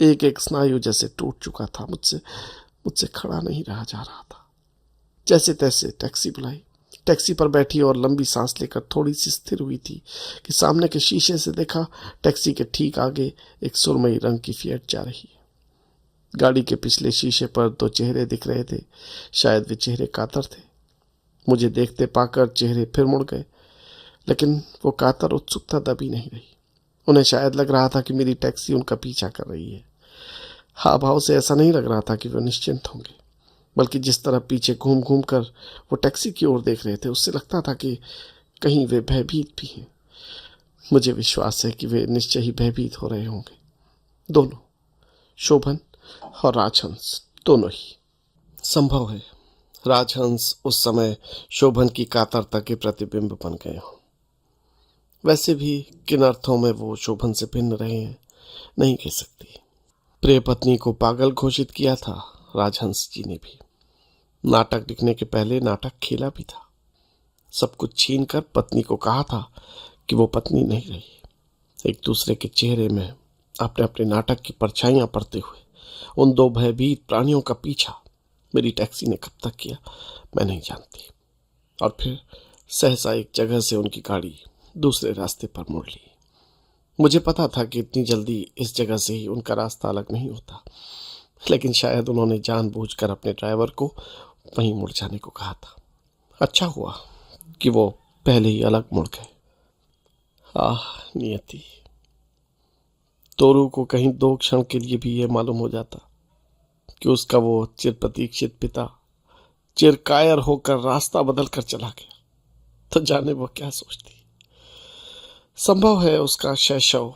एक एक स्नायु जैसे टूट चुका था। मुझसे खड़ा नहीं रहा जा रहा था। जैसे तैसे टैक्सी बुलाई, टैक्सी पर बैठी और लंबी सांस लेकर थोड़ी सी स्थिर हुई थी कि सामने के शीशे से देखा टैक्सी के ठीक आगे एक सुरमई रंग की फिएट जा रही है। गाड़ी के पिछले शीशे पर 2 चेहरे दिख रहे थे, शायद वे चेहरे कातर थे। मुझे देखते पाकर चेहरे फिर मुड़ गए, लेकिन वो कातर उत्सुकता दबी नहीं रही। उन्हें शायद लग रहा था कि मेरी टैक्सी उनका पीछा कर रही है। हाव भाव से ऐसा नहीं लग रहा था कि वे निश्चिंत होंगे, बल्कि जिस तरह पीछे घूम घूम कर वो टैक्सी की ओर देख रहे थे, उससे लगता था कि कहीं वे भयभीत भी हैं। मुझे विश्वास है कि वे निश्चय ही भयभीत हो रहे होंगे, दोनों, शोभन और राजहंस, दोनों ही। संभव है राजहंस उस समय शोभन की कातरता के प्रतिबिंब बन गए हों। वैसे भी किन अर्थों में वो शोभन से भिन्न रहे हैं नहीं कह सकती। प्रिय पत्नी को पागल घोषित किया था राजहंस जी ने भी। नाटक लिखने के पहले नाटक खेला भी था। सब कुछ छीन कर पत्नी को कहा था कि वो पत्नी नहीं रही। एक दूसरे के चेहरे में अपने अपने नाटक की परछाइयां पड़ते हुए उन दो भयभीत प्राणियों का पीछा मेरी टैक्सी ने कब तक किया मैं नहीं जानती। और फिर सहसा एक जगह से उनकी गाड़ी दूसरे रास्ते पर मुड़ ली। मुझे पता था कि इतनी जल्दी इस जगह से ही उनका रास्ता अलग नहीं होता, लेकिन शायद उन्होंने जानबूझकर अपने ड्राइवर को वहीं मुड़ जाने को कहा था। अच्छा हुआ कि वो पहले ही अलग मुड़ गए। आह नियति, तोरू को कहीं 2 क्षण के लिए भी यह मालूम हो जाता कि उसका वो चिर प्रतीक्षित पिता चिरकायर होकर रास्ता बदल कर चला गया, तो जाने वो क्या सोचती। संभव है उसका शैशव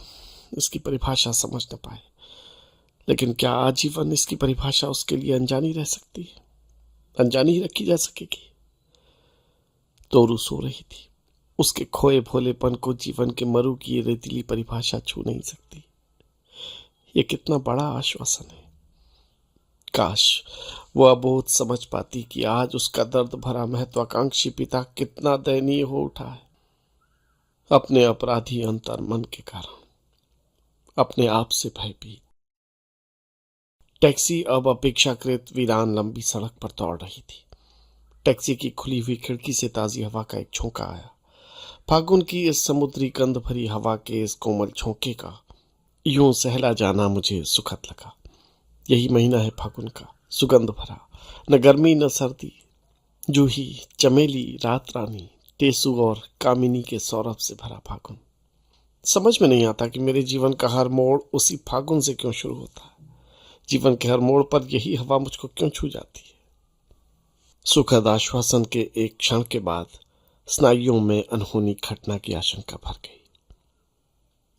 इसकी परिभाषा समझ न पाए, लेकिन क्या आजीवन इसकी परिभाषा उसके लिए अनजानी रह सकती है, अनजानी ही रखी जा सकेगी। तोरू सो रही थी। उसके खोए भोलेपन को जीवन के मरु की रेतीली परिभाषा छू नहीं सकती। ये कितना बड़ा आश्वासन है। काश वो अबोध समझ पाती कि आज उसका दर्द भरा महत्वाकांक्षी पिता कितना दयनीय हो उठा है, अपने अपराधी अंतर मन के कारण, अपने आप से भयभीत। टैक्सी अब अपेक्षाकृत वीरान लंबी सड़क पर दौड़ रही थी। टैक्सी की खुली हुई खिड़की से ताजी हवा का एक झोंका आया। फागुन की इस समुद्री गंध भरी हवा के इस कोमल झोंके का यूं सहला जाना मुझे सुखद लगा। यही महीना है फागुन का, सुगंध भरा, न गर्मी न सर्दी, जूही, चमेली, रात रानी, टेसू और कामिनी के सौरभ से भरा फागुन। समझ में नहीं आता कि मेरे जीवन का हर मोड़ उसी फागुन से क्यों शुरू होता है। जीवन के हर मोड़ पर यही हवा मुझको क्यों छू जाती है। सुखद आश्वासन के एक क्षण के बाद स्नायुओं में अनहोनी घटना की आशंका भर गई।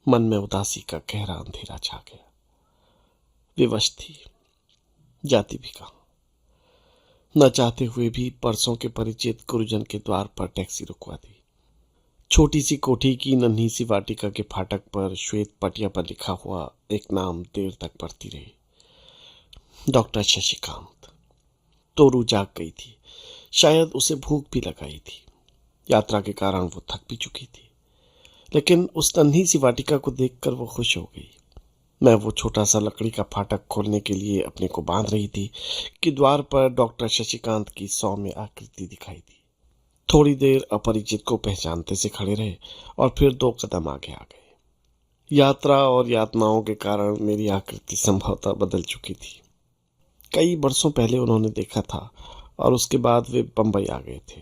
मन में उदासी का गहरा अंधेरा छा गया। विवश थी, जाती भी कहाँ। न चाहते हुए भी परसों के परिचित गुरुजन के द्वार पर टैक्सी रुकवा दी। छोटी सी कोठी की नन्ही सी वाटिका के फाटक पर श्वेत पटिया पर लिखा हुआ एक नाम देर तक पढ़ती रही, डॉक्टर शशिकांत। तोरू जाग गई थी। शायद उसे भूख भी लगाई थी। यात्रा के कारण वो थक भी चुकी थी, लेकिन उस नन्ही सी वाटिका को देखकर वो खुश हो गई। मैं वो छोटा सा लकड़ी का फाटक खोलने के लिए अपने को बांध रही थी कि द्वार पर डॉक्टर शशिकांत की सौम्य आकृति दिखाई दी। थोड़ी देर अपरिचित को पहचानते से खड़े रहे और फिर 2 कदम आगे आ गए। यात्रा और यातनाओं के कारण मेरी आकृति संभवतः बदल चुकी थी। कई वर्षों पहले उन्होंने देखा था और उसके बाद वे बंबई आ गए थे।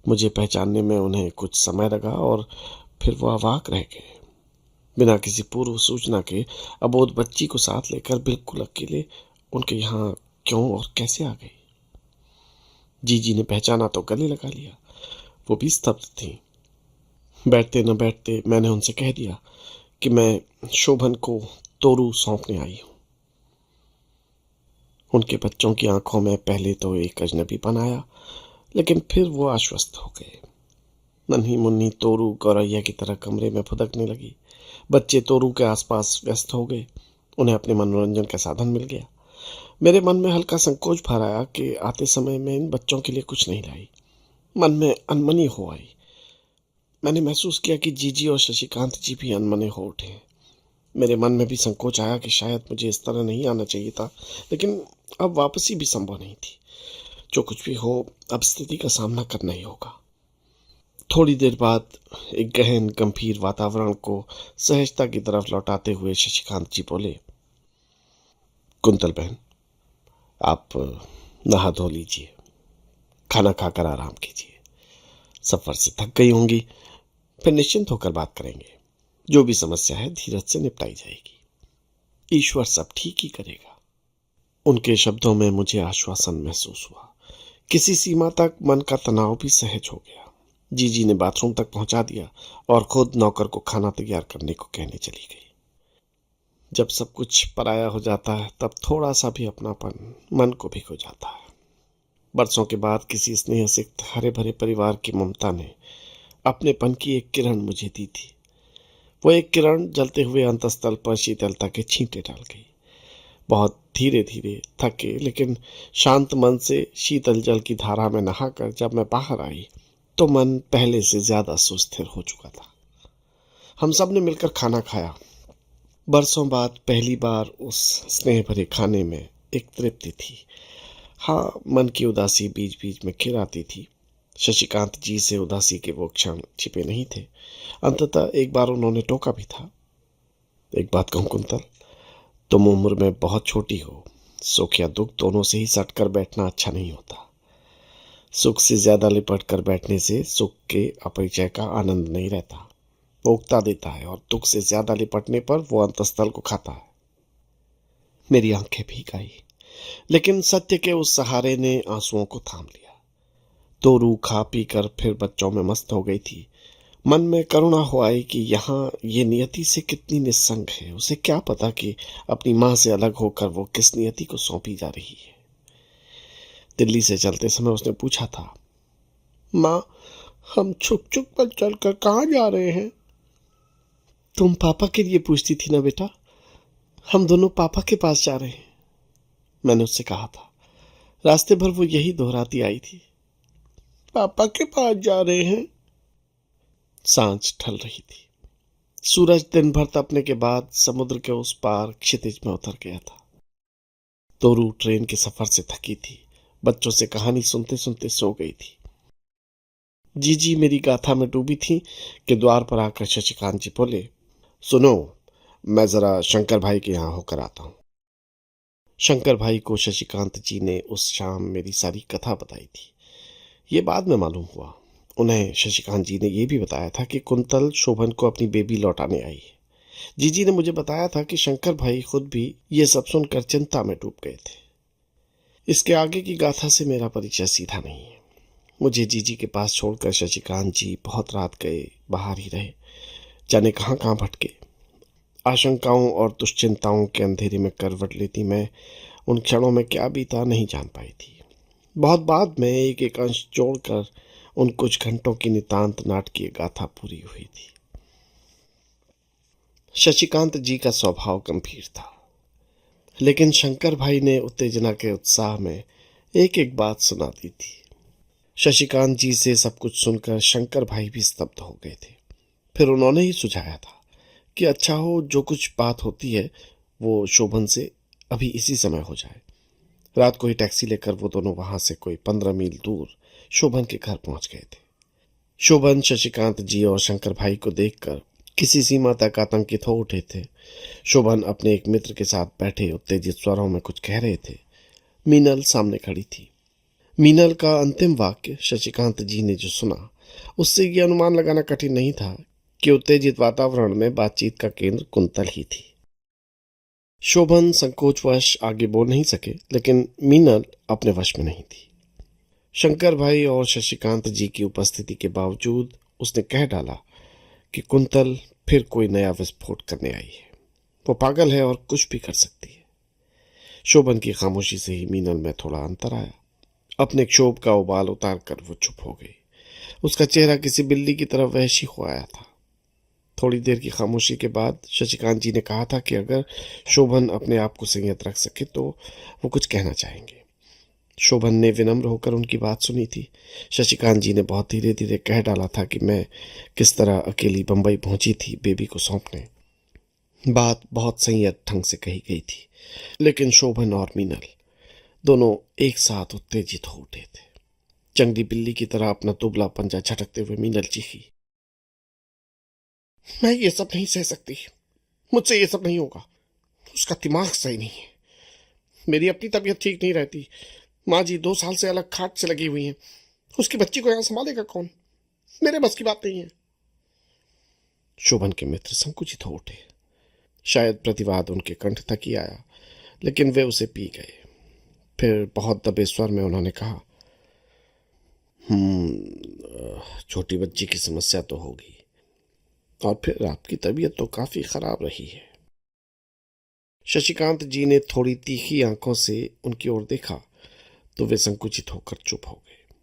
मुझे पहचानने में उन्हें कुछ समय लगा और फिर वो अवाक रह गए। बिना किसी पूर्व सूचना के अबोध बच्ची को साथ लेकर बिल्कुल अकेले उनके यहाँ क्यों और कैसे आ गई। जीजी ने पहचाना तो गले लगा लिया। वो भी स्तब्ध थी। बैठते न बैठते मैंने उनसे कह दिया कि मैं शोभन को तोरू सौंपने आई हूं। उनके बच्चों की आंखों में पहले तो एक अजनबीपन आया, लेकिन फिर वो आश्वस्त हो गए। नन्ही मुन्नी तोरू गौरैया की तरह कमरे में फुदकने लगी। बच्चे तोरू के आसपास व्यस्त हो गए। उन्हें अपने मनोरंजन का साधन मिल गया। मेरे मन में हल्का संकोच भर आया कि आते समय मैं इन बच्चों के लिए कुछ नहीं लाई। मन में अनमनी हो आई। मैंने महसूस किया कि जीजी और शशिकांत जी भी अनमने हो उठे। मेरे मन में भी संकोच आया कि शायद मुझे इस तरह नहीं आना चाहिए था, लेकिन अब वापसी भी संभव नहीं थी। जो कुछ भी हो, अब स्थिति का सामना करना ही होगा। थोड़ी देर बाद एक गहन गंभीर वातावरण को सहजता की तरफ लौटाते हुए शशिकांत जी बोले, कुंतल बहन, आप नहा धो लीजिए, खाना खाकर आराम कीजिए। सफर से थक गई होंगी, फिर निश्चिंत होकर बात करेंगे। जो भी समस्या है धीरज से निपटाई जाएगी। ईश्वर सब ठीक ही करेगा। उनके शब्दों में मुझे आश्वासन महसूस हुआ। किसी सीमा तक मन का तनाव भी सहज हो गया। जीजी ने बाथरूम तक पहुंचा दिया और खुद नौकर को खाना तैयार करने को कहने चली गई। जब सब कुछ पराया हो जाता है तब थोड़ा सा भी अपनापन मन को भी खो जाता है। बरसों के बाद किसी स्नेह सिक्त हरे भरे परिवार की ममता ने अपनेपन की एक किरण मुझे दी थी। वो एक किरण जलते हुए अंतस्तल पर शीतलता के छींटे डाल गई। बहुत धीरे धीरे थके लेकिन शांत मन से शीतल जल की धारा में नहाकर जब मैं बाहर आई तो मन पहले से ज्यादा सुस्थिर हो चुका था। हम सब ने मिलकर खाना खाया। बरसों बाद पहली बार उस स्नेह भरे खाने में एक तृप्ति थी। हाँ, मन की उदासी बीच बीच में खिर आती थी। शशिकांत जी से उदासी के वो क्षण छिपे नहीं थे। अंततः एक बार उन्होंने टोका भी था। एक बात कहूं कुंतल, तुम उम्र में बहुत छोटी हो। सुख या दुख दोनों से ही सट कर बैठना अच्छा नहीं होता। सुख से ज्यादा लिपट कर बैठने से सुख के अपरिचय का आनंद नहीं रहता, वो उकता देता है, और दुख से ज्यादा लिपटने पर वो अंतस्थल को खाता है। मेरी आंखें भीग आई, लेकिन सत्य के उस सहारे ने आंसुओं को थाम लिया। तो रू खा पी कर फिर बच्चों में मस्त हो गई थी। मन में करुणा हो आई कि यहाँ ये नियति से कितनी निस्संग है। उसे क्या पता कि अपनी माँ से अलग होकर वो किस नियति को सौंपी जा रही है। दिल्ली से चलते समय उसने पूछा था, माँ, हम छुप छुप कर चलकर कहाँ जा रहे हैं? तुम पापा के लिए पूछती थी ना बेटा, हम दोनों पापा के पास जा रहे हैं, मैंने उससे कहा था। रास्ते भर वो यही दोहराती आई थी, पापा के पास जा रहे हैं। सांझ ढल रही थी। सूरज दिन भर तपने के बाद समुद्र के उस पार क्षितिज में उतर गया था। तोरू ट्रेन के सफर से थकी थी। बच्चों से कहानी सुनते सुनते सो गई थी। जीजी मेरी गाथा में डूबी थी कि द्वार पर आकर शशिकांत जी बोले, सुनो, मैं जरा शंकर भाई के यहाँ होकर आता हूँ। शंकर भाई को शशिकांत जी ने उस शाम मेरी सारी कथा बताई थी। ये बाद में मालूम हुआ। उन्हें शशिकांत जी ने यह भी बताया था कि कुंतल शोभन को अपनी बेबी लौटाने आई है। जीजी ने मुझे बताया था कि शंकर भाई खुद भी ये सब सुनकर चिंता में डूब गए थे। इसके आगे की गाथा से मेरा परिचय सीधा नहीं है। मुझे जीजी के पास छोड़कर शशिकांत जी बहुत रात गए, बाहर ही रहे, जाने कहाँ कहाँ भटके। आशंकाओं और दुश्चिंताओं के अंधेरे में करवट लेती मैं उन क्षणों में क्या बीता नहीं जान पाई थी। बहुत बाद में एक एक अंश जोड़कर उन कुछ घंटों की नितांत नाटकीय गाथा पूरी हुई थी। शशिकांत जी का स्वभाव गंभीर था, लेकिन शंकर भाई ने उत्तेजना के उत्साह में एक एक बात सुना दी थी। शशिकांत जी से सब कुछ सुनकर शंकर भाई भी स्तब्ध हो गए थे। फिर उन्होंने ही सुझाया था कि अच्छा हो, जो कुछ बात होती है वो शोभन से अभी इसी समय हो जाए। रात को ही टैक्सी लेकर वो दोनों वहां से कोई 15 मील दूर शोभन के घर पहुंच गए थे। शोभन शशिकांत जी और शंकर भाई को देखकर किसी सीमा तक आतंकित हो उठे थे। शोभन अपने एक मित्र के साथ बैठे उत्तेजित स्वरों में कुछ कह रहे थे। मीनल सामने खड़ी थी। मीनल का अंतिम वाक्य शशिकांत जी ने जो सुना, उससे यह अनुमान लगाना कठिन नहीं था कि उत्तेजित वातावरण में बातचीत का केंद्र कुंतल ही थी। शोभन संकोचवश आगे बोल नहीं सके, लेकिन मीनल अपने वश में नहीं थी। शंकर भाई और शशिकांत जी की उपस्थिति के बावजूद उसने कह डाला कि कुंतल फिर कोई नया विस्फोट करने आई है। वो पागल है और कुछ भी कर सकती है। शोभन की खामोशी से ही मीनल में थोड़ा अंतर आया। अपने क्षोभ का उबाल उतार कर वो चुप हो गई। उसका चेहरा किसी बिल्ली की तरह वहशी हो आया था। थोड़ी देर की खामोशी के बाद शशिकांत जी ने कहा था कि अगर शोभन अपने आप को संयत रख सके तो वो कुछ कहना चाहेंगे। शोभन ने विनम्र होकर उनकी बात सुनी थी। शशिकांत जी ने बहुत धीरे धीरे कह डाला था कि मैं किस तरह अकेली बंबई पहुंची थी बेबी को सौंपने। बात बहुत संयत ढंग से कही गई थी, लेकिन शोभन और मीनल दोनों एक साथ उत्तेजित हो उठे थे। जंगली बिल्ली की तरह अपना दुबला पंजा झटकते हुए मीनल चीखी, मैं ये सब नहीं सह सकती, मुझसे ये सब नहीं होगा। उसका दिमाग सही नहीं है। मेरी अपनी तबीयत ठीक नहीं रहती। माँ जी 2 साल से अलग खाट से लगी हुई हैं। उसकी बच्ची को यहाँ संभालेगा कौन? मेरे बस की बात नहीं है। शोभन के मित्र संकुचित हो उठे। शायद प्रतिवाद उनके कंठ तक ही आया, लेकिन वे उसे पी गए। फिर बहुत दबे स्वर में उन्होंने कहा, छोटी बच्ची की समस्या तो होगी, और फिर आपकी तबीयत तो काफी खराब रही है। शशिकांत जी ने थोड़ी तीखी आंखों से उनकी ओर देखा तो वे संकुचित होकर चुप हो गए।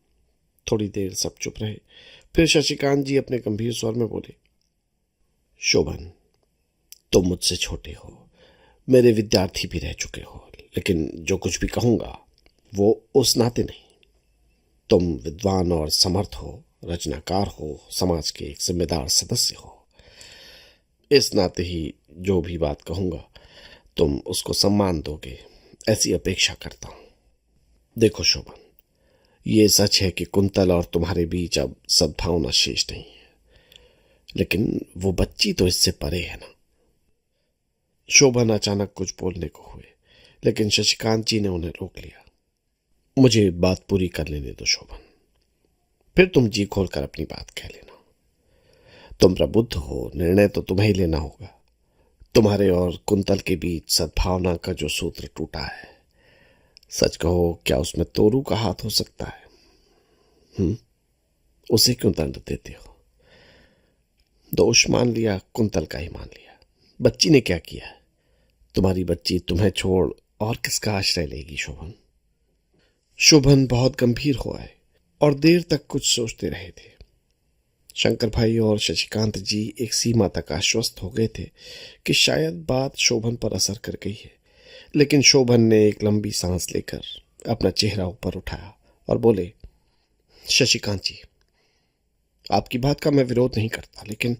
थोड़ी देर सब चुप रहे। फिर शशिकांत जी अपने गंभीर स्वर में बोले, शोभन, तुम मुझसे छोटे हो, मेरे विद्यार्थी भी रह चुके हो, लेकिन जो कुछ भी कहूंगा वो उस नाते नहीं। तुम विद्वान और समर्थ हो, रचनाकार हो, समाज के एक जिम्मेदार सदस्य हो। इस नाते ही जो भी बात कहूंगा तुम उसको सम्मान दोगे, ऐसी अपेक्षा करता हूं। देखो शोभन, ये सच है कि कुंतल और तुम्हारे बीच अब सद्भावना शेष नहीं है, लेकिन वो बच्ची तो इससे परे है ना। शोभन अचानक कुछ बोलने को हुए, लेकिन शशिकांत जी ने उन्हें रोक लिया। मुझे बात पूरी कर लेने दो शोभन, फिर तुम जी खोलकर अपनी बात कह लेना। तुम प्रबुद्ध हो, निर्णय तो तुम्हें ही लेना होगा। तुम्हारे और कुंतल के बीच सद्भावना का जो सूत्र टूटा है, सच कहो क्या उसमें तोरू का हाथ हो सकता है? उसे क्यों दंड देते हो? दोष मान लिया, कुंतल का ही मान लिया। बच्ची ने क्या किया है? तुम्हारी बच्ची तुम्हें छोड़ और किसका आश्रय लेगी शोभन? शोभन बहुत गंभीर हो आए और देर तक कुछ सोचते रहे थे। शंकर भाई और शशिकांत जी एक सीमा तक आश्वस्त हो गए थे कि शायद बात शोभन पर असर कर गई है, लेकिन शोभन ने एक लंबी सांस लेकर अपना चेहरा ऊपर उठाया और बोले, शशिकांत जी, आपकी बात का मैं विरोध नहीं करता, लेकिन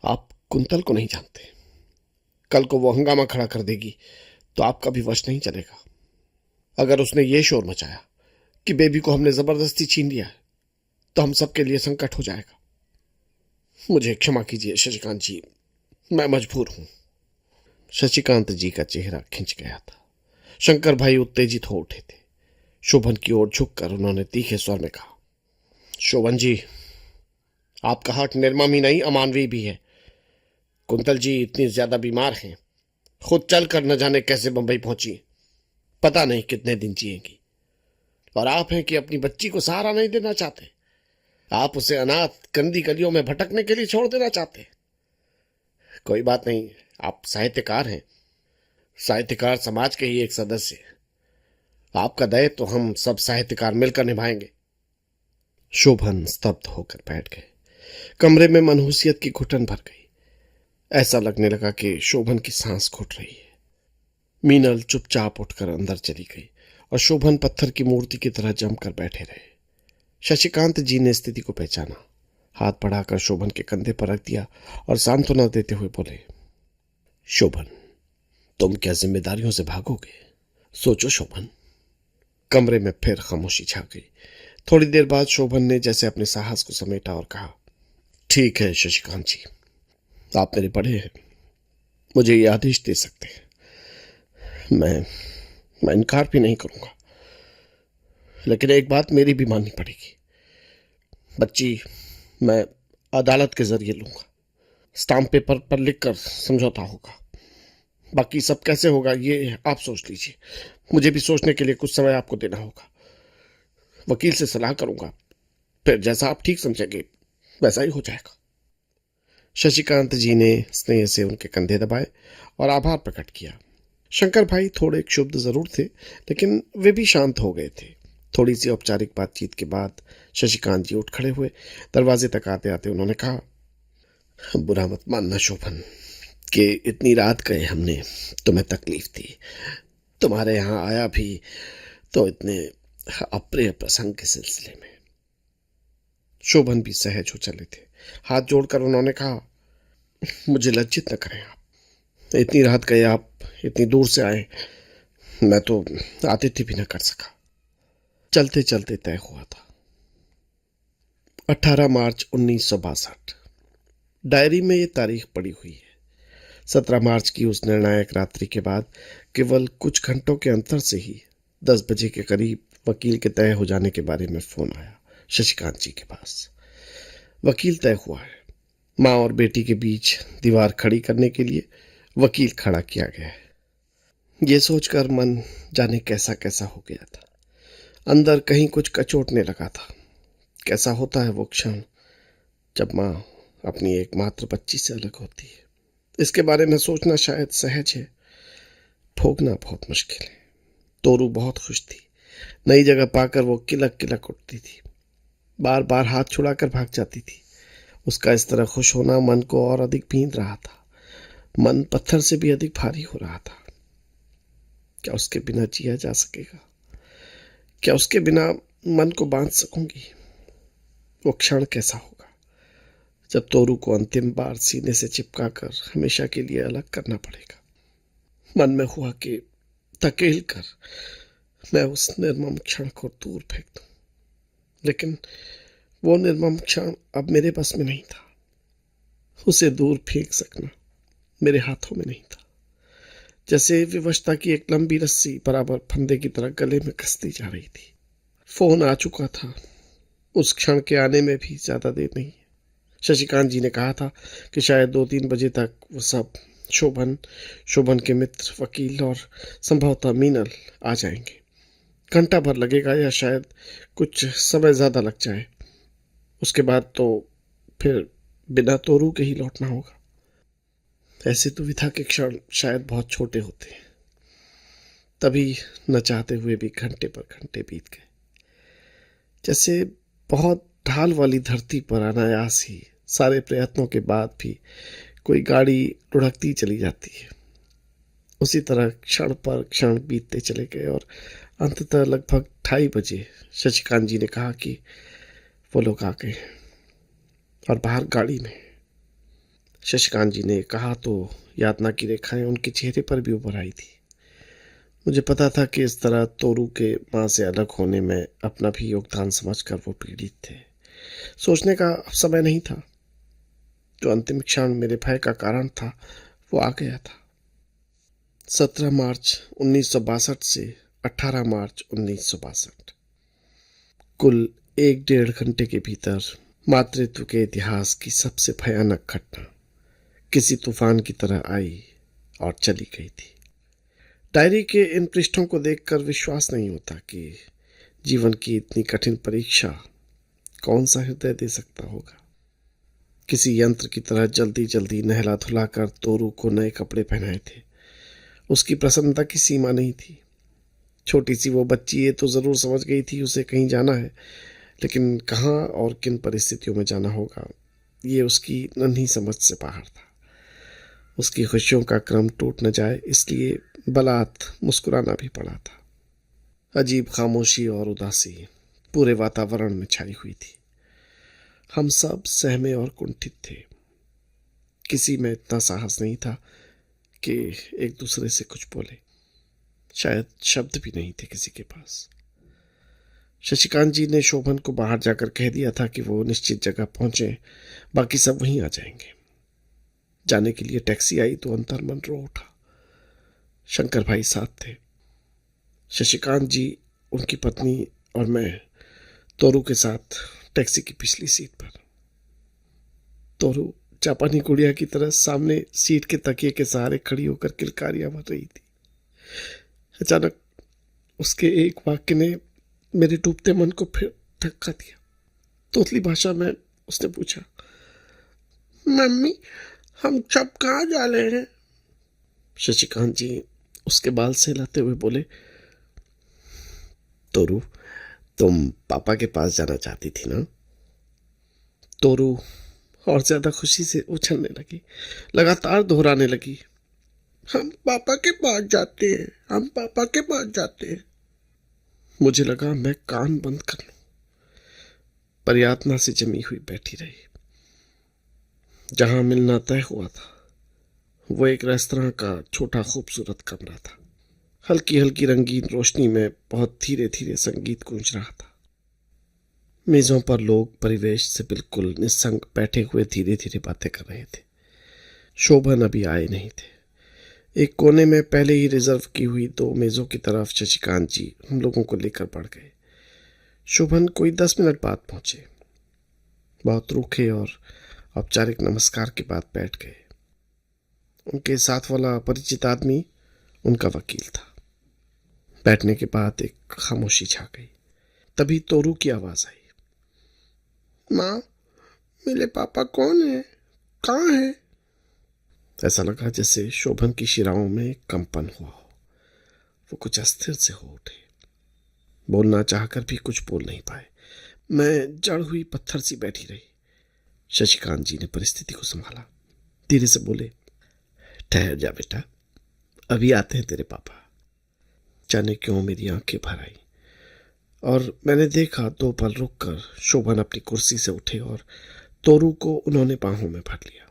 आप कुंतल को नहीं जानते। कल को वो हंगामा खड़ा कर देगी तो आपका भी वश नहीं चलेगा। अगर उसने ये शोर मचाया कि बेबी को हमने जबरदस्ती छीन लिया है तो हम सबके लिए संकट हो जाएगा। मुझे क्षमा कीजिए शशिकांत जी, मैं मजबूर हूं। शशिकांत जी का चेहरा खिंच गया था। शंकर भाई उत्तेजित हो उठे थे। शोभन की ओर झुककर उन्होंने तीखे स्वर में कहा, शोभन जी, आपका हक निर्मम ही नहीं, अमानवीय भी है। कुंतल जी इतनी ज्यादा बीमार हैं, खुद चलकर न जाने कैसे बंबई पहुंची, पता नहीं कितने दिन जिएंगी। और आप हैं कि अपनी बच्ची को सहारा नहीं देना चाहते। आप उसे अनाथ गंदी गलियों में भटकने के लिए छोड़ देना चाहते। कोई बात नहीं, आप साहित्यकार हैं, साहित्यकार समाज के ही एक सदस्य हैं। आपका दायित्व तो हम सब साहित्यकार मिलकर निभाएंगे। शोभन स्तब्ध होकर बैठ गए। कमरे में मनहूसियत की घुटन भर गई। ऐसा लगने लगा कि शोभन की सांस घुट रही है। मीनल चुपचाप उठकर अंदर चली गई और शोभन पत्थर की मूर्ति की तरह जमकर बैठे रहे। शशिकांत जी ने स्थिति को पहचाना, हाथ बढ़ाकर शोभन के कंधे पर रख दिया और सांत्वना देते हुए बोले, शोभन, तुम क्या जिम्मेदारियों से भागोगे? सोचो शोभन। कमरे में फिर खामोशी छा गई। थोड़ी देर बाद शोभन ने जैसे अपने साहस को समेटा और कहा, ठीक है शशिकांत जी, आप मेरे बड़े हैं, मुझे ये आदेश दे सकते हैं। मैं इनकार भी नहीं करूंगा, लेकिन एक बात मेरी भी माननी पड़ेगी। बच्ची मैं अदालत के जरिए लूंगा, स्टाम्प पेपर पर लिखकर समझौता होगा। बाकी सब कैसे होगा ये आप सोच लीजिए। मुझे भी सोचने के लिए कुछ समय आपको देना होगा। वकील से सलाह करूंगा, फिर जैसा आप ठीक समझेंगे वैसा ही हो जाएगा। शशिकांत जी ने स्नेह से उनके कंधे दबाए और आभार प्रकट किया। शंकर भाई थोड़े क्षुब्ध जरूर थे, लेकिन वे भी शांत हो गए थे। थोड़ी सी औपचारिक बातचीत के बाद शशिकांत जी उठ खड़े हुए। दरवाजे तक आते आते उन्होंने कहा, बुरा मत मानना शोभन कि इतनी रात गए हमने, तुम्हें तकलीफ दी। तुम्हारे यहाँ आया भी तो इतने अप्रिय प्रसंग के सिलसिले में। शोभन भी सहज हो चले थे। हाथ जोड़कर उन्होंने कहा, मुझे लज्जित न करें आप। इतनी रात गए आप, इतनी दूर से आए, मैं तो आतिथ्य भी न कर सका। चलते चलते तय हुआ था 18 मार्च 1962। डायरी में ये तारीख पड़ी हुई है। 17 मार्च की उस निर्णायक रात्रि के बाद केवल कुछ घंटों के अंतर से ही 10 बजे के करीब वकील के तय हो जाने के बारे में फोन आया शशिकांत जी के पास। वकील तय हुआ है। माँ और बेटी के बीच दीवार खड़ी करने के लिए वकील खड़ा किया गया है। ये सोचकर मन जाने कैसा कैसा हो गया था। अंदर कहीं कुछ कचोटने लगा था। कैसा होता है वो क्षण जब माँ अपनी एकमात्र बच्ची से अलग होती है। इसके बारे में सोचना शायद सहज है, भोगना बहुत मुश्किल है। तोरू बहुत खुश थी। नई जगह पाकर वो किलक किलक उठती थी, बार बार हाथ छुड़ाकर भाग जाती थी। उसका इस तरह खुश होना मन को और अधिक भींग रहा था। मन पत्थर से भी अधिक भारी हो रहा था। क्या उसके बिना जिया जा सकेगा? क्या उसके बिना मन को बांध सकूंगी? वो क्षण कैसा होगा जब तोरू को अंतिम बार सीने से चिपका कर हमेशा के लिए अलग करना पड़ेगा। मन में हुआ कि धकेल कर मैं उस निर्मम क्षण को दूर फेंक दूं, लेकिन वो निर्मम क्षण अब मेरे बस में नहीं था। उसे दूर फेंक सकना मेरे हाथों में नहीं था। जैसे विवशता की एक लंबी रस्सी बराबर फंदे की तरह गले में कसती जा रही थी। फोन आ चुका था। उस क्षण के आने में भी ज्यादा देर नहीं। शशिकांत जी ने कहा था कि शायद 2-3 बजे तक वो सब शोभन के मित्र, वकील और संभवतः मीनल आ जाएंगे। घंटा भर लगेगा या शायद कुछ समय ज्यादा लग जाए। उसके बाद तो फिर बिना तोरू के ही लौटना होगा। ऐसे दुविधा के क्षण शायद बहुत छोटे होते हैं। तभी न चाहते हुए भी घंटे पर घंटे बीत गए। जैसे बहुत ढाल वाली धरती पर अनायास ही सारे प्रयत्नों के बाद भी कोई गाड़ी लुढ़कती चली जाती है। उसी तरह क्षण पर क्षण बीतते चले गए और अंततः लगभग 2:30 बजे शशिकांत जी ने कहा कि वो लोग आ गए और बाहर गाड़ी में। शशिकांत जी ने कहा तो यातना की रेखाएं उनके चेहरे पर भी उभर आई थी। मुझे पता था कि इस तरह तोरू के मां से अलग होने में अपना भी योगदान समझकर वो पीड़ित थे। सोचने का अब समय नहीं था। जो अंतिम क्षण मेरे भय का कारण था वो आ गया था। 17 मार्च 1962 से 18 मार्च 1962। कुल 1-1.5 घंटे के भीतर मातृत्व के इतिहास की सबसे भयानक घटना किसी तूफान की तरह आई और चली गई थी। डायरी के इन पृष्ठों को देखकर विश्वास नहीं होता कि जीवन की इतनी कठिन परीक्षा कौन सा हृदय दे सकता होगा। किसी यंत्र की तरह जल्दी जल्दी नहला धुलाकर तोरू को नए कपड़े पहनाए थे। उसकी प्रसन्नता की सीमा नहीं थी। छोटी सी वो बच्ची ये तो जरूर समझ गई थी उसे कहीं जाना है, लेकिन कहाँ और किन परिस्थितियों में जाना होगा ये उसकी नन्ही समझ से बाहर था। उसकी खुशियों का क्रम टूट न जाए इसलिए बलात् मुस्कुराना भी पड़ा था। अजीब खामोशी और उदासी पूरे वातावरण में छाई हुई थी। हम सब सहमे और कुंठित थे। किसी में इतना साहस नहीं था कि एक दूसरे से कुछ बोले। शायद शब्द भी नहीं थे किसी के पास। शशिकांत जी ने शोभन को बाहर जाकर कह दिया था कि वो निश्चित जगह पहुंचे, बाकी सब वहीं आ जाएंगे। जाने के लिए टैक्सी आई तो अंतर्मन रो उठा। शंकर भाई साथ थे। शशिकांत जी, उनकी पत्नी और मैं तोरू के साथ टैक्सी की पिछली सीट पर। तोरू जापानी गुड़िया की तरह सामने सीट के तकिए के सहारे खड़ी होकर किलकारियां भर रही थी। अचानक उसके एक वाक्य ने मेरे डूबते मन को फिर धक्का दिया। तोतली भाषा में उसने पूछा, मम्मी हम सब कहाँ जा रहे हैं? शशिकांत जी उसके बाल सहलाते हुए बोले, तोरू तुम पापा के पास जाना चाहती थी ना? तोरू और ज्यादा खुशी से उछलने लगी, लगातार दोहराने लगी, हम पापा के पास जाते हैं, हम पापा के पास जाते हैं। मुझे लगा मैं कान बंद कर लूं, पर यातना से जमी हुई बैठी रही। जहां मिलना तय हुआ था वो एक रेस्तरां का छोटा खूबसूरत कमरा था। हल्की हल्की रंगीन रोशनी में बहुत धीरे धीरे संगीत गूंज रहा था। मेजों पर लोग परिवेश से बिल्कुल निस्संग बैठे हुए धीरे धीरे बातें कर रहे थे। शोभन अभी आए नहीं थे। एक कोने में पहले ही रिजर्व की हुई 2 मेजों की तरफ शशिकांत जी हम लोगों को लेकर बढ़ गए। शोभन कोई 10 मिनट बाद पहुंचे। बहुत रूखे और औपचारिक नमस्कार के बाद बैठ गए। उनके साथ वाला परिचित आदमी उनका वकील था। बैठने के बाद एक खामोशी छा गई। तभी तोरू की आवाज आई, माँ, मेरे पापा कौन है, कहाँ है? ऐसा लगा जैसे शोभन की शिराओं में कंपन हुआ हो। वो कुछ अस्थिर से हो उठे। बोलना चाहकर भी कुछ बोल नहीं पाए। मैं जड़ हुई पत्थर सी बैठी रही। शशिकांत जी ने परिस्थिति को संभाला। धीरे से बोले, ठहर जा बेटा, अभी आते हैं तेरे पापा। जाने क्यों मेरी आंखें भर आई और मैंने देखा 2 पल रुककर शोभन अपनी कुर्सी से उठे और तोरू को उन्होंने बाहों में भर लिया।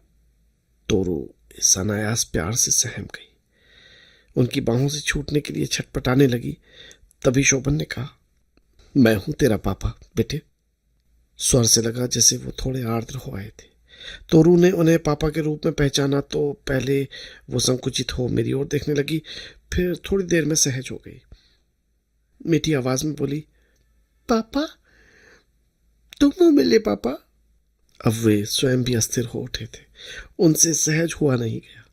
तोरू इस अनायास प्यार से सहम गई। उनकी बाहों से छूटने के लिए छटपटाने लगी। तभी शोभन ने कहा, मैं हूं तेरा पापा बेटे। स्वर से लगा जैसे वो थोड़े आर्द्र हो आए थे। तोरू ने उन्हें पापा के रूप में पहचाना तो पहले वो संकुचित हो मेरी ओर देखने लगी, फिर थोड़ी देर में सहज हो गई। मीठी आवाज में बोली, पापा, तुम हो मिले पापा। अब वे स्वयं भी अस्थिर हो उठे थे। उनसे सहज हुआ नहीं गया।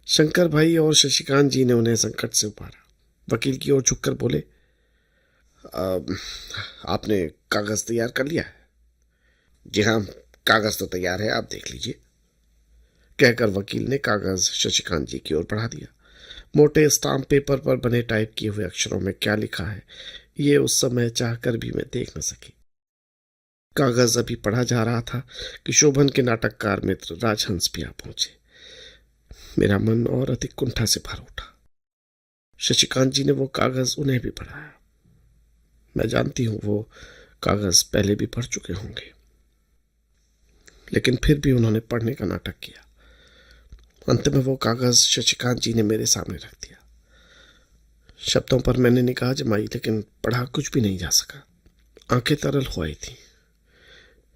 शंकर भाई और शशिकांत जी ने उन्हें संकट से उबारा। वकील की ओर झुककर बोले, आपने कागज तैयार कर लिया है? जी हाँ, कागज तो तैयार है, आप देख लीजिए, कहकर वकील ने कागज शशिकांत जी की ओर बढ़ा दिया। मोटे स्टाम्प पेपर पर बने टाइप किए हुए अक्षरों में क्या लिखा है ये उस समय चाहकर भी मैं देख न सकी। कागज अभी पढ़ा जा रहा था कि शोभन के नाटककार मित्र राजहंस भी आ पहुंचे। मेरा मन और अधिक कुंठा से भर उठा। शशिकांत जी ने वो कागज उन्हें भी पढ़ाया। मैं जानती हूं वो कागज पहले भी पढ़ चुके होंगे, लेकिन फिर भी उन्होंने पढ़ने का नाटक किया। अंत में वो कागज शशिकांत जी ने मेरे सामने रख दिया। शब्दों पर मैंने निगाह जमाई, लेकिन पढ़ा कुछ भी नहीं जा सका। आंखें तरल हो आई थी।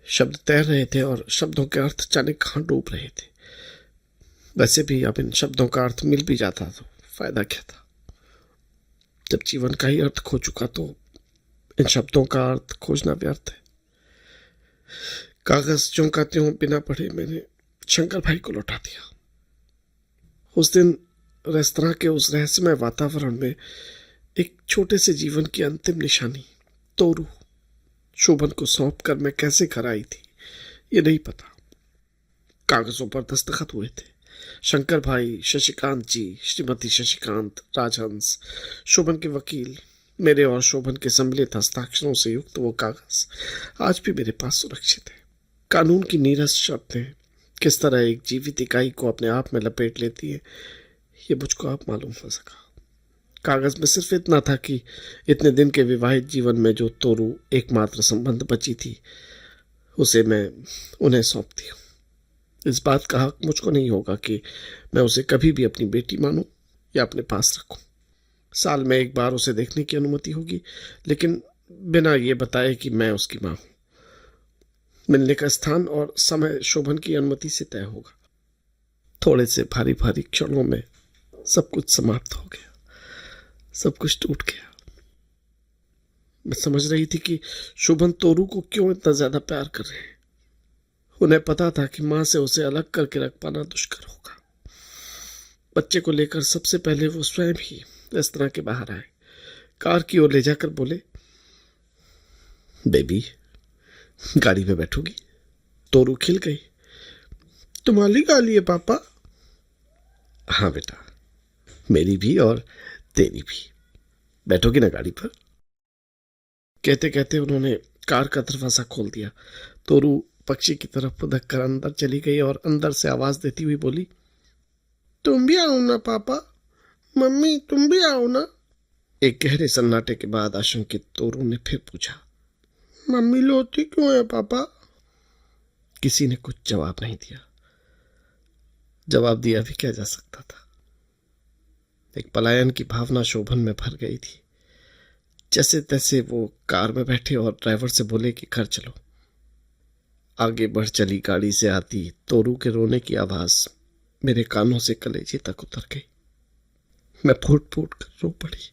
शब्द तैर रहे थे और शब्दों के अर्थ जाने कहां डूब रहे थे। वैसे भी अब इन शब्दों का अर्थ मिल भी जाता तो फायदा क्या था? जब जीवन का ही अर्थ खो चुका तो इन शब्दों का अर्थ खोजना व्यर्थ है। कागज ज्यों का त्यों बिना पढ़े मैंने शंकर भाई को लौटा दिया। उस दिन रेस्तरां के उस रहस्यमय वातावरण में एक छोटे से जीवन की अंतिम निशानी तोरू शोभन को सौंप कर मैं कैसे घर आई थी ये नहीं पता। कागजों पर दस्तखत हुए थे। शंकर भाई, शशिकांत जी, श्रीमती शशिकांत, राजहंस, शोभन के वकील, मेरे और शोभन के सम्मिलित हस्ताक्षरों से युक्त वो कागज आज भी मेरे पास सुरक्षित है। कानून की नीरस शर्तें किस तरह एक जीवित इकाई को अपने आप में लपेट लेती है ये मुझको अब मालूम हो सका। कागज में सिर्फ इतना था कि इतने दिन के विवाहित जीवन में जो तोरू एकमात्र संबंध बची थी उसे मैं उन्हें सौंपती हूँ। इस बात का हक मुझको नहीं होगा कि मैं उसे कभी भी अपनी बेटी मानूं या अपने पास रखूं। साल में एक बार उसे देखने की अनुमति होगी, लेकिन बिना ये बताए कि मैं उसकी मां हूं। मिलने का स्थान और समय शोभन की अनुमति से तय होगा। थोड़े से भारी भारी क्षणों में सब कुछ समाप्त हो गया, सब कुछ टूट गया। मैं समझ रही थी कि शोभन तोरू को क्यों इतना ज्यादा प्यार कर रहे हैं। उन्हें पता था कि मां से उसे अलग करके रख पाना दुष्कर होगा। बच्चे को लेकर सबसे पहले वो स्वयं ही रेस्तरां के बाहर आए। कार की ओर ले जाकर बोले, बेबी, गाड़ी में बैठोगी? तोरू खिल गई। तुम्हारी गाड़ी है पापा? हाँ बेटा, मेरी भी और तेरी भी। बैठोगी ना गाड़ी पर? कहते कहते उन्होंने कार का दरवाजा खोल दिया। तोरू पक्षी की तरफ उधक कर अंदर चली गई और अंदर से आवाज देती हुई बोली, तुम भी आओ ना पापा, मम्मी तुम भी आओ ना। एक गहरे सन्नाटे के बाद आशंकित तोरू ने फिर पूछा, मम्मी लोती क्यों है पापा? किसी ने कुछ जवाब नहीं दिया। जवाब दिया भी क्या जा सकता था। एक पलायन की भावना शोभन में भर गई थी। जैसे तैसे वो कार में बैठे और ड्राइवर से बोले कि घर चलो। आगे बढ़ चली गाड़ी से आती तोरू के रोने की आवाज मेरे कानों से कलेजे तक उतर गई। मैं फूट फूट कर रो पड़ी।